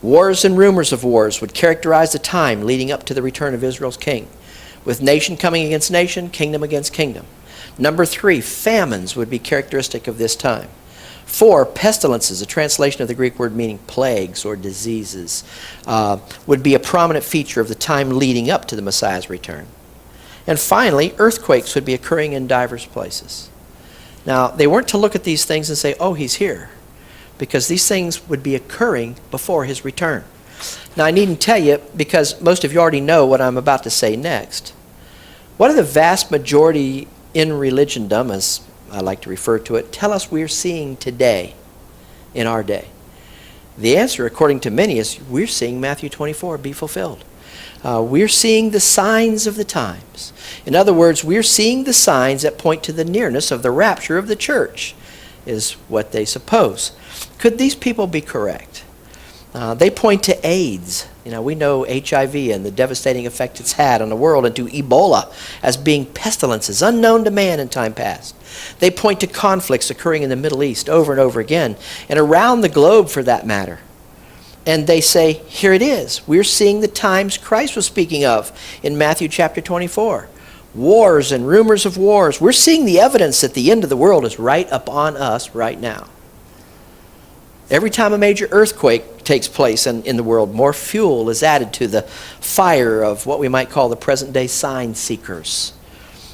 Wars and rumors of wars would characterize the time leading up to the return of Israel's king, with nation coming against nation, kingdom against kingdom. Number three, famines would be characteristic of this time. 4, pestilences, a translation of the Greek word meaning plagues or diseases, would be a prominent feature of the time leading up to the Messiah's return. And finally, earthquakes would be occurring in divers places. Now, they weren't to look at these things and say, oh, he's here, because these things would be occurring before his return. Now, I needn't tell you, because most of you already know what I'm about to say next. What do the vast majority in religiondom, as I like to refer to it, tell us we're seeing today in our day? The answer, according to many, is we're seeing Matthew 24 be fulfilled. We're seeing the signs of the times. In other words, we're seeing the signs that point to the nearness of the rapture of the church, is what they suppose. Could these people be correct? They point to AIDS. We know HIV and the devastating effect it's had on the world, and to Ebola as being pestilences unknown to man in time past. They point to conflicts occurring in the Middle East over and over again, and around the globe for that matter. And they say, here it is. We're seeing the times Christ was speaking of in Matthew chapter 24. Wars and rumors of wars. We're seeing the evidence that the end of the world is right upon us right now. Every time a major earthquake takes place in the world, more fuel is added to the fire of what we might call the present-day sign seekers.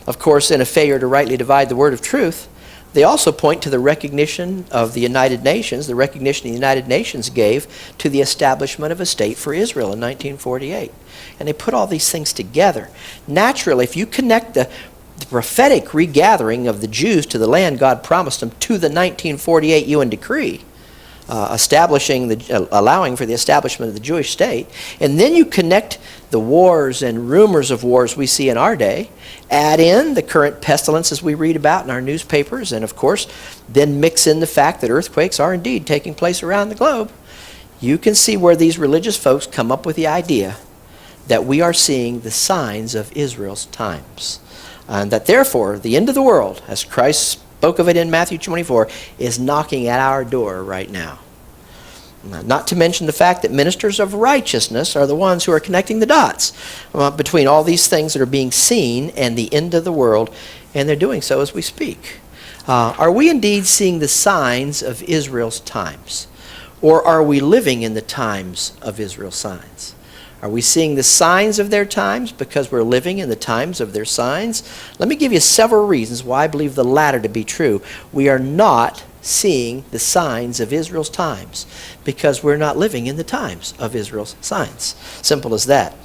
Of course, in a failure to rightly divide the word of truth, they also point to the recognition of the United Nations, the recognition the United Nations gave to the establishment of a state for Israel in 1948. And they put all these things together. Naturally, if you connect the prophetic regathering of the Jews to the land God promised them to the 1948 UN decree, allowing for the establishment of the Jewish state, and then you connect the wars and rumors of wars we see in our day, add in the current pestilences we read about in our newspapers, and of course then mix in the fact that earthquakes are indeed taking place around the globe, you can see where these religious folks come up with the idea that we are seeing the signs of Israel's times, and that therefore the end of the world, as Christ spoke of it in Matthew 24, is knocking at our door right now. Not to mention the fact that ministers of righteousness are the ones who are connecting the dots between all these things that are being seen and the end of the world, and they're doing so as we speak. Are we indeed seeing the signs of Israel's times? Or are we living in the times of Israel's signs? Are we seeing the signs of their times because we're living in the times of their signs? Let me give you several reasons why I believe the latter to be true. We are not seeing the signs of Israel's times because we're not living in the times of Israel's signs. Simple as that.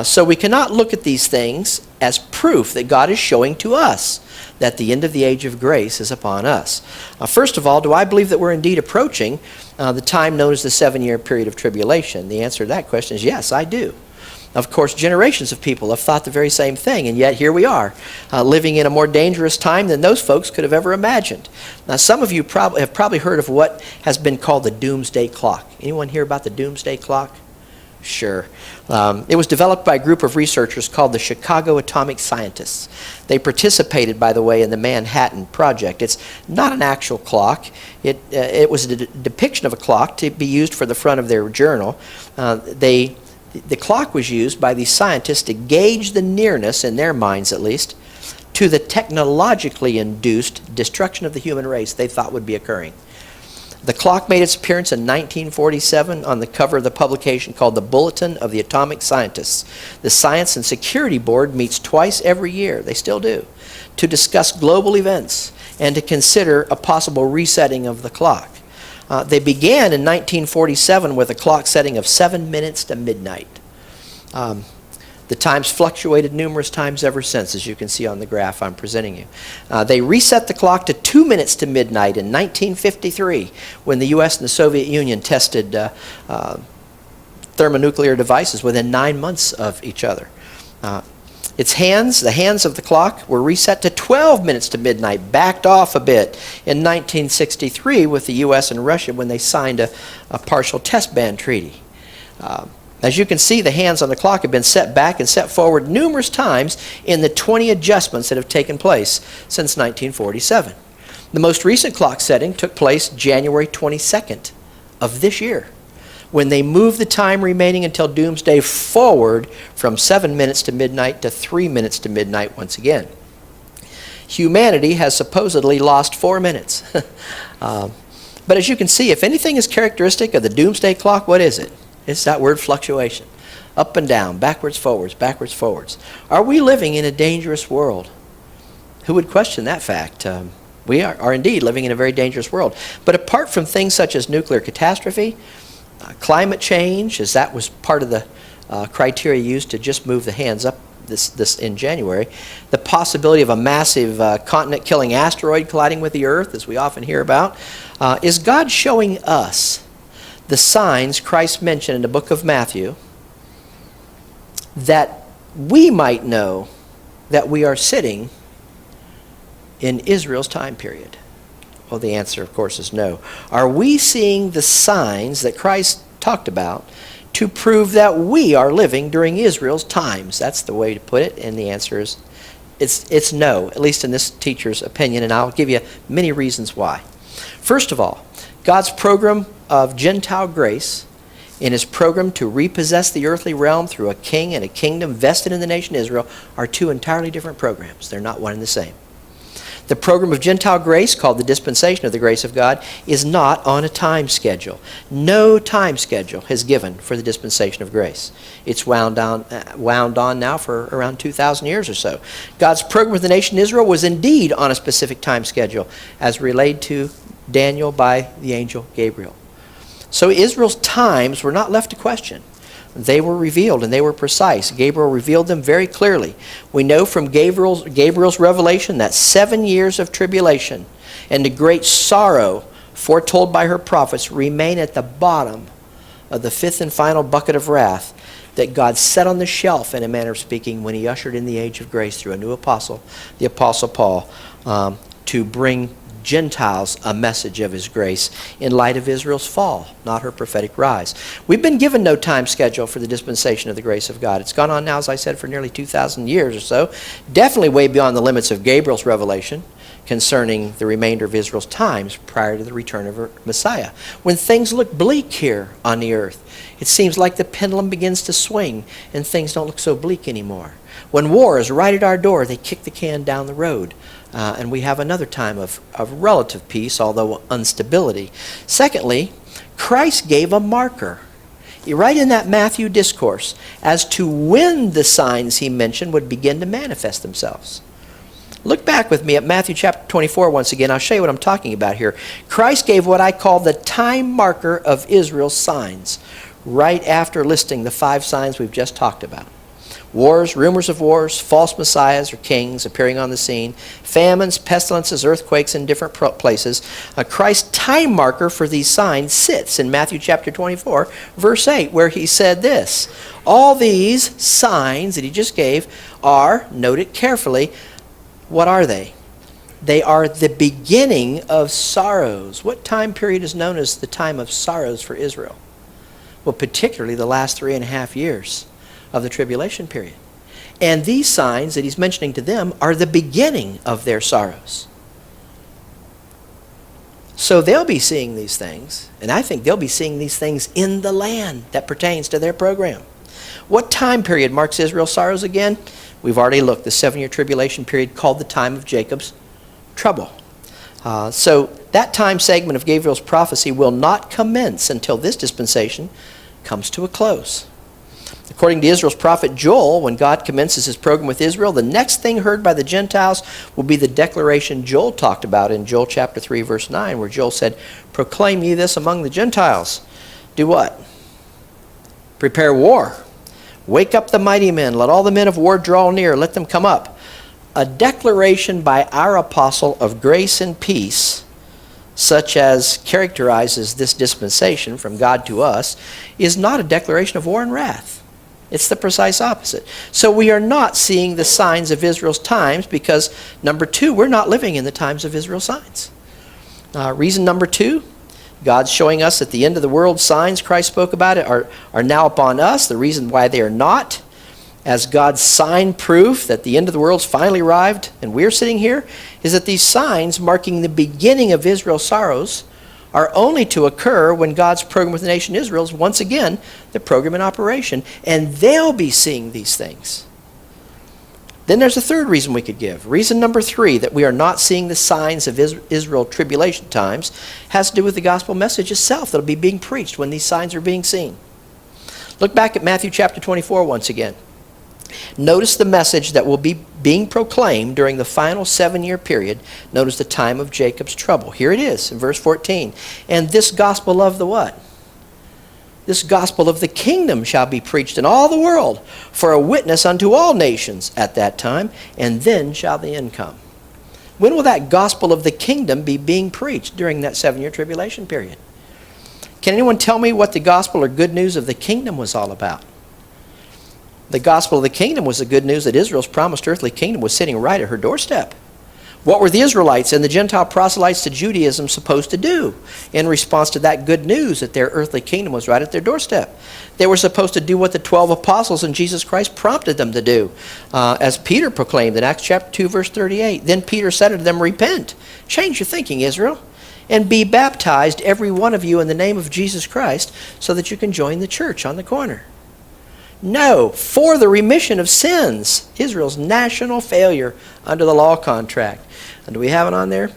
So we cannot look at these things as proof that God is showing to us that the end of the age of grace is upon us. First of all, do I believe that we're indeed approaching the time known as the 7-year period of tribulation? The answer to that question is yes, I do. Of course, generations of people have thought the very same thing, and yet here we are, living in a more dangerous time than those folks could have ever imagined. Now, some of you have probably heard of what has been called the doomsday clock. Anyone hear about the doomsday clock? Sure. It was developed by a group of researchers called the Chicago Atomic Scientists. They participated, by the way, in the Manhattan Project. It's not an actual clock. It was a depiction of a clock to be used for the front of their journal. The clock was used by these scientists to gauge the nearness, in their minds at least, to the technologically induced destruction of the human race they thought would be occurring. The clock made its appearance in 1947 on the cover of the publication called the Bulletin of the Atomic Scientists. The Science and Security Board meets twice every year, they still do, to discuss global events and to consider a possible resetting of the clock. They began in 1947 with a clock setting of 7 minutes to midnight. The times fluctuated numerous times ever since, as you can see on the graph I'm presenting you. They reset the clock to 2 minutes to midnight in 1953 when the U.S. and the Soviet Union tested thermonuclear devices within 9 months of each other. The hands of the clock were reset to 12 minutes to midnight, backed off a bit in 1963 with the U.S. and Russia when they signed a partial test ban treaty. As you can see, the hands on the clock have been set back and set forward numerous times in the 20 adjustments that have taken place since 1947. The most recent clock setting took place January 22nd of this year, when they moved the time remaining until doomsday forward from 7 minutes to midnight to 3 minutes to midnight once again. Humanity has supposedly lost 4 minutes. But as you can see, if anything is characteristic of the doomsday clock, what is it? It's that word fluctuation. Up and down, backwards, forwards, backwards, forwards. Are we living in a dangerous world? Who would question that fact? We are indeed living in a very dangerous world. But apart from things such as nuclear catastrophe, climate change, as that was part of the criteria used to just move the hands up this in January, the possibility of a massive continent-killing asteroid colliding with the Earth, as we often hear about, is God showing us the signs Christ mentioned in the book of Matthew that we might know that we are sitting in Israel's time period? Well, the answer, of course, is no. Are we seeing the signs that Christ talked about to prove that we are living during Israel's times? That's the way to put it, and the answer is it's no, at least in this teacher's opinion, and I'll give you many reasons why. First of all, God's program of Gentile grace in his program to repossess the earthly realm through a king and a kingdom vested in the nation Israel are two entirely different programs. They're not one and the same. The program of Gentile grace, called the dispensation of the grace of God, is not on a time schedule. No time schedule is given for the dispensation of grace. It's wound on now for around 2,000 years or so. God's program with the nation Israel was indeed on a specific time schedule, as relayed to Daniel by the angel Gabriel. So Israel's times were not left to question. They were revealed and they were precise. Gabriel revealed them very clearly. We know from Gabriel's revelation that 7 years of tribulation and the great sorrow foretold by her prophets remain at the bottom of the fifth and final bucket of wrath that God set on the shelf, in a manner of speaking, when he ushered in the age of grace through a new apostle, the Apostle Paul, to bring Gentiles a message of his grace in light of Israel's fall, not her prophetic rise. We've been given no time schedule for the dispensation of the grace of God. It's gone on now, as I said, for nearly 2,000 years or so, definitely way beyond the limits of Gabriel's revelation concerning the remainder of Israel's times prior to the return of her Messiah. When things look bleak here on the earth, it seems like the pendulum begins to swing and things don't look so bleak anymore. When war is right at our door, they kick the can down the road. And we have another time of relative peace, although instability. Secondly, Christ gave a marker, right in that Matthew discourse, as to when the signs he mentioned would begin to manifest themselves. Look back with me at Matthew chapter 24 once again. I'll show you what I'm talking about here. Christ gave what I call the time marker of Israel's signs, right after listing the 5 signs we've just talked about. Wars, rumors of wars, false messiahs or kings appearing on the scene, famines, pestilences, earthquakes in different places. Christ's time marker for these signs sits in Matthew chapter 24, verse 8, where he said this: all these signs that he just gave are, note it carefully, what are they? They are the beginning of sorrows. What time period is known as the time of sorrows for Israel? Well, particularly the last 3.5 years of the tribulation period. And these signs that he's mentioning to them are the beginning of their sorrows. So they'll be seeing these things, and I think they'll be seeing these things in the land that pertains to their program. What time period marks Israel's sorrows again? We've already looked, the 7-year tribulation period called the time of Jacob's trouble. So that time segment of Gabriel's prophecy will not commence until this dispensation comes to a close. According to Israel's prophet Joel, when God commences his program with Israel, the next thing heard by the Gentiles will be the declaration Joel talked about in Joel chapter 3, verse 9, where Joel said, proclaim ye this among the Gentiles. Do what? Prepare war. Wake up the mighty men. Let all the men of war draw near. Let them come up. A declaration by our apostle of grace and peace, such as characterizes this dispensation from God to us, is not a declaration of war and wrath. It's the precise opposite. So we are not seeing the signs of Israel's times because, number 2, we're not living in the times of Israel's signs. Reason number 2, God's showing us that the end of the world signs Christ spoke about it are now upon us. The reason why they are not, as God's sign proof that the end of the world's finally arrived and we're sitting here, is that these signs marking the beginning of Israel's sorrows are only to occur when God's program with the nation Israel is once again the program in operation, and they'll be seeing these things. Then there's a third reason we could give. Reason number 3, that we are not seeing the signs of Israel tribulation times, has to do with the gospel message itself that'll be being preached when these signs are being seen. Look back at Matthew chapter 24 once again. Notice the message that will be being proclaimed during the final 7-year period, known as the time of Jacob's trouble. Here it is in verse 14. And this gospel of the what? This gospel of the kingdom shall be preached in all the world for a witness unto all nations at that time, and then shall the end come. When will that gospel of the kingdom be being preached? During that 7-year tribulation period. Can anyone tell me what the gospel or good news of the kingdom was all about? The gospel of the kingdom was the good news that Israel's promised earthly kingdom was sitting right at her doorstep. What were the Israelites and the Gentile proselytes to Judaism supposed to do in response to that good news that their earthly kingdom was right at their doorstep? They were supposed to do what the 12 apostles and Jesus Christ prompted them to do, as Peter proclaimed in Acts chapter 2, verse 38. Then Peter said unto them, repent, change your thinking, Israel, and be baptized, every one of you, in the name of Jesus Christ, so that you can join the church on the corner. No, for the remission of sins, Israel's national failure under the law contract. And do we have it on there?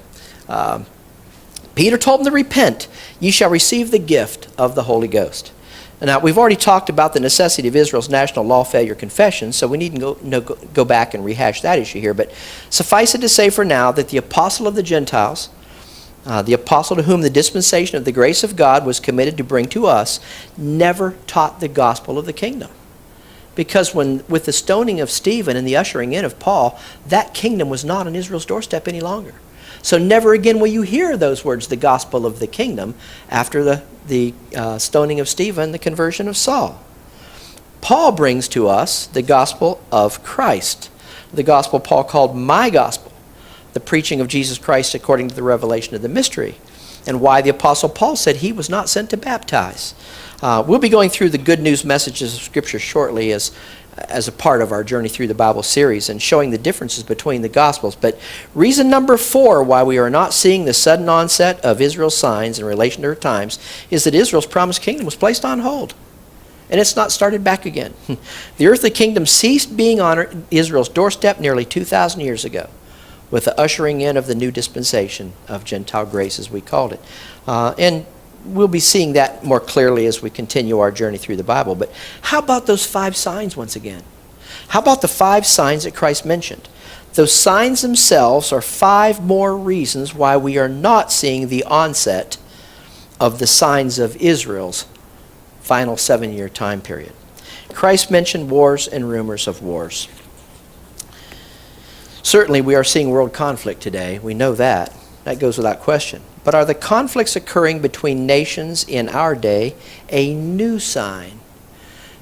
Peter told them to repent. Ye shall receive the gift of the Holy Ghost. Now, we've already talked about the necessity of Israel's national law failure confession, so we needn't go back and rehash that issue here. But suffice it to say for now that the apostle of the Gentiles, the apostle to whom the dispensation of the grace of God was committed to bring to us, never taught the gospel of the kingdom. Because with the stoning of Stephen and the ushering in of Paul, that kingdom was not on Israel's doorstep any longer. So never again will you hear those words, the gospel of the kingdom, after the stoning of Stephen and the conversion of Saul. Paul brings to us the gospel of Christ. The gospel Paul called my gospel, the preaching of Jesus Christ according to the revelation of the mystery, and why the apostle Paul said he was not sent to baptize. We'll be going through the good news messages of Scripture shortly as a part of our Journey Through the Bible series and showing the differences between the Gospels. But reason number 4 why we are not seeing the sudden onset of Israel's signs in relation to her times is that Israel's promised kingdom was placed on hold. And it's not started back again. The earthly kingdom ceased being on Israel's doorstep nearly 2,000 years ago with the ushering in of the new dispensation of Gentile grace, as we called it. And we'll be seeing that more clearly as we continue our journey through the Bible. But how about those 5 signs once again? How about the 5 signs that Christ mentioned? Those signs themselves are 5 more reasons why we are not seeing the onset of the signs of Israel's final 7-year time period. Christ mentioned wars and rumors of wars. Certainly we are seeing world conflict today. We know that. That goes without question. But are the conflicts occurring between nations in our day a new sign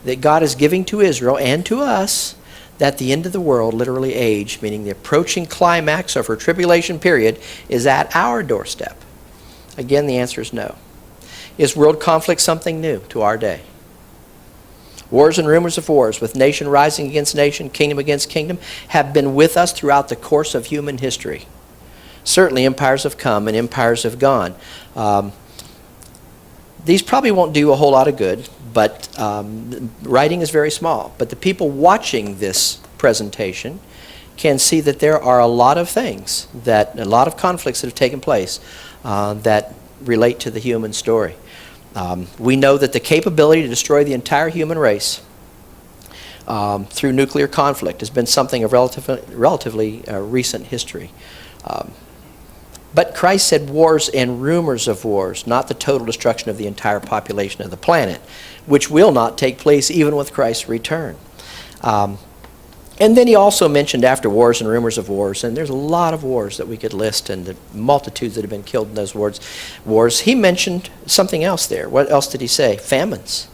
that God is giving to Israel and to us that the end of the world, literally age, meaning the approaching climax of her tribulation period, is at our doorstep? Again, the answer is no. Is world conflict something new to our day? Wars and rumors of wars, with nation rising against nation, kingdom against kingdom, have been with us throughout the course of human history. Certainly empires have come and empires have gone. These probably won't do a whole lot of good, but writing is very small. But the people watching this presentation can see that there are a lot of things, a lot of conflicts that have taken place that relate to the human story. We know that the capability to destroy the entire human race through nuclear conflict has been something of relatively recent history. But Christ said wars and rumors of wars, not the total destruction of the entire population of the planet, which will not take place even with Christ's return. And then he also mentioned after wars and rumors of wars, and there's a lot of wars that we could list and the multitudes that have been killed in those wars. He mentioned something else there. What else did he say? Famines.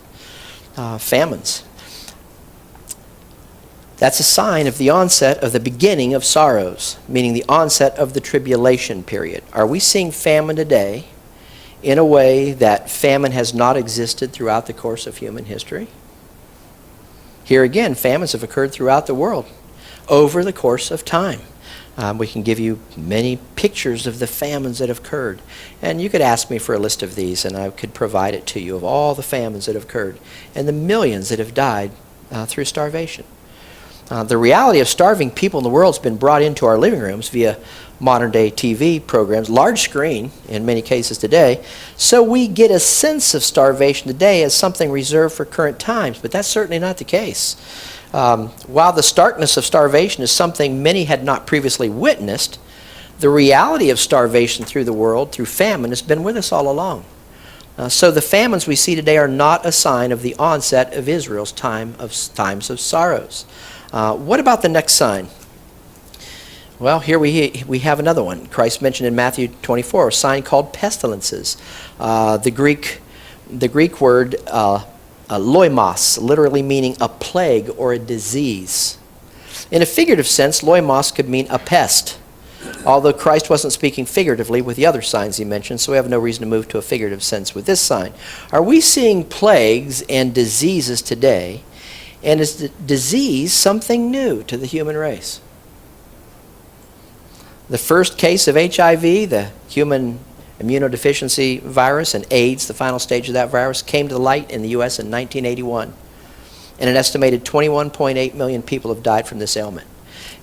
Famines. That's a sign of the onset of the beginning of sorrows, meaning the onset of the tribulation period. Are we seeing famine today in a way that famine has not existed throughout the course of human history? Here again, famines have occurred throughout the world over the course of time. We can give you many pictures of the famines that have occurred. And you could ask me for a list of these, and I could provide it to you, of all the famines that have occurred and the millions that have died through starvation. The reality of starving people in the world has been brought into our living rooms via modern-day TV programs, large screen in many cases today, so we get a sense of starvation today as something reserved for current times, but that's certainly not the case. While the starkness of starvation is something many had not previously witnessed, the reality of starvation through the world, through famine, has been with us all along. So the famines we see today are not a sign of the onset of Israel's times of sorrows. What about the next sign? Well, here we have another one. Christ mentioned in Matthew 24, a sign called pestilences. The Greek word loimos, literally meaning a plague or a disease. In a figurative sense, loimos could mean a pest, although Christ wasn't speaking figuratively with the other signs he mentioned, so we have no reason to move to a figurative sense with this sign. Are we seeing plagues and diseases today? And is the disease something new to the human race? The first case of HIV, the human immunodeficiency virus, and AIDS, the final stage of that virus, came to light in the U.S. in 1981. And an estimated 21.8 million people have died from this ailment.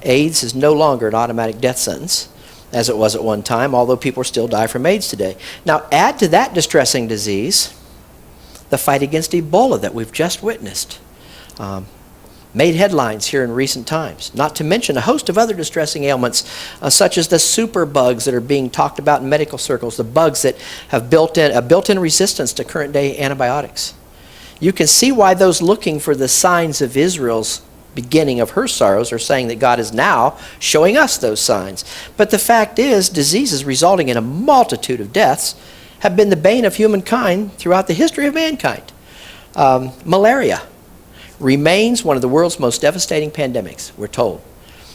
AIDS is no longer an automatic death sentence, as it was at one time, although people still die from AIDS today. Now, add to that distressing disease the fight against Ebola that we've just witnessed. Made headlines here in recent times, not to mention a host of other distressing ailments, such as the superbugs that are being talked about in medical circles, the bugs that have a built-in resistance to current-day antibiotics. You can see why those looking for the signs of Israel's beginning of her sorrows are saying that God is now showing us those signs. But the fact is, diseases resulting in a multitude of deaths have been the bane of humankind throughout the history of mankind. Malaria remains one of the world's most devastating pandemics, we're told.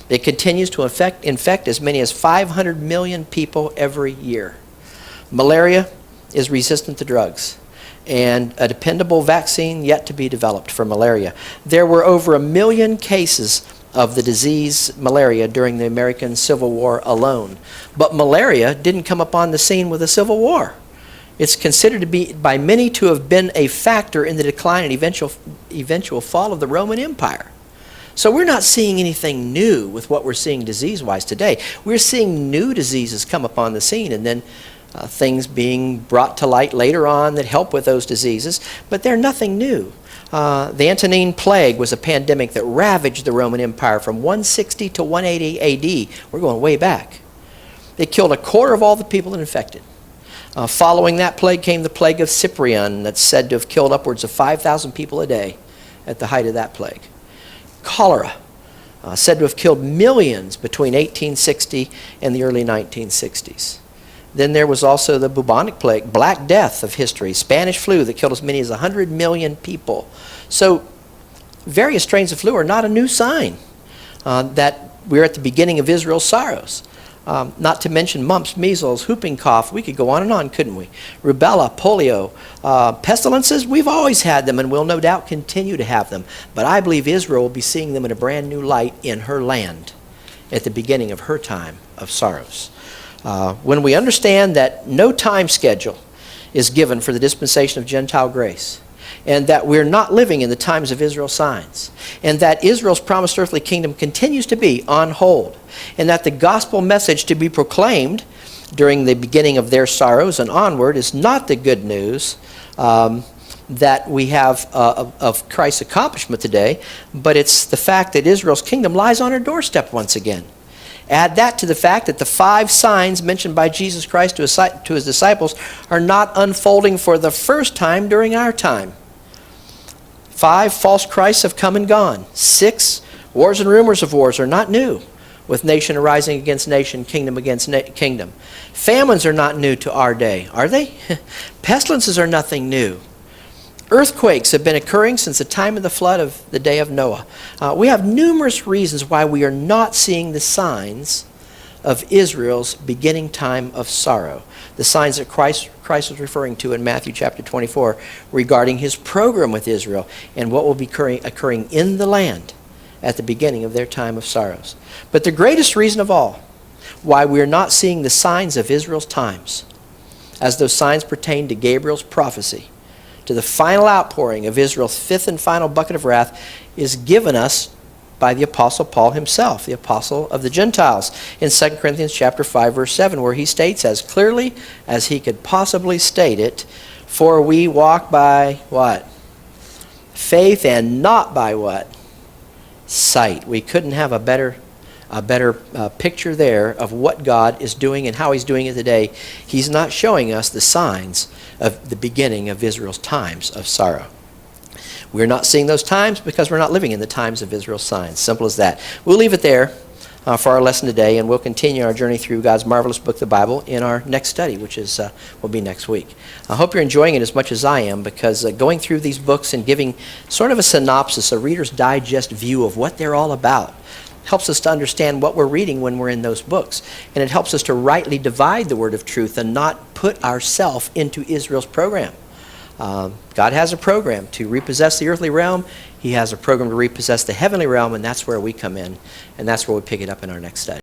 It continues to infect as many as 500 million people every year. Malaria is resistant to drugs, and a dependable vaccine yet to be developed for malaria. There were over 1 million cases of the disease malaria during the American Civil War alone. But malaria didn't come upon the scene with the Civil War. It's considered to be, by many, to have been a factor in the decline and eventual fall of the Roman Empire. So we're not seeing anything new with what we're seeing disease-wise today. We're seeing new diseases come upon the scene, and then things being brought to light later on that help with those diseases, but they're nothing new. The Antonine Plague was a pandemic that ravaged the Roman Empire from 160 to 180 AD. We're going way back. It killed a quarter of all the people infected. Following that plague came the plague of Cyprian, that's said to have killed upwards of 5,000 people a day at the height of that plague. Cholera, said to have killed millions between 1860 and the early 1960s. Then there was also the bubonic plague, Black Death of history, Spanish flu that killed as many as 100 million people. So various strains of flu are not a new sign that we're at the beginning of Israel's sorrows. Not to mention mumps, measles, whooping cough. We could go on and on, couldn't we? Rubella, polio, pestilences, we've always had them and will no doubt continue to have them. But I believe Israel will be seeing them in a brand new light in her land at the beginning of her time of sorrows. When we understand that no time schedule is given for the dispensation of Gentile grace, and that we're not living in the times of Israel's signs, and that Israel's promised earthly kingdom continues to be on hold, and that the gospel message to be proclaimed during the beginning of their sorrows and onward is not the good news that we have of Christ's accomplishment today, but it's the fact that Israel's kingdom lies on her doorstep once again. Add that to the fact that the 5 signs mentioned by Jesus Christ to his disciples are not unfolding for the first time during our time. 5 false Christs have come and gone. 6 wars and rumors of wars are not new, with nation arising against nation, kingdom against kingdom. Famines are not new to our day, are they? Pestilences are nothing new. Earthquakes have been occurring since the time of the flood of the day of Noah. We have numerous reasons why we are not seeing the signs of Israel's beginning time of sorrow. The signs that Christ was referring to in Matthew chapter 24 regarding his program with Israel and what will be occurring in the land at the beginning of their time of sorrows. But the greatest reason of all why we are not seeing the signs of Israel's times, as those signs pertain to Gabriel's prophecy, to the final outpouring of Israel's 5th and final bucket of wrath, is given us by the Apostle Paul himself, the apostle of the Gentiles, in 2 Corinthians chapter 5, verse 7, where he states as clearly as he could possibly state it, "For we walk by" what? Faith, and not by what? Sight. We couldn't have a better picture there of what God is doing and how he's doing it today. He's not showing us the signs of the beginning of Israel's times of sorrow. We're not seeing those times because we're not living in the times of Israel's signs. Simple as that. We'll leave it there for our lesson today, and we'll continue our journey through God's marvelous book, the Bible, in our next study, which will be next week. I hope you're enjoying it as much as I am, because going through these books and giving sort of a synopsis, a Reader's Digest view of what they're all about, helps us to understand what we're reading when we're in those books. And it helps us to rightly divide the word of truth and not put ourselves into Israel's program. God has a program to repossess the earthly realm. He has a program to repossess the heavenly realm, and that's where we come in, and that's where we pick it up in our next study.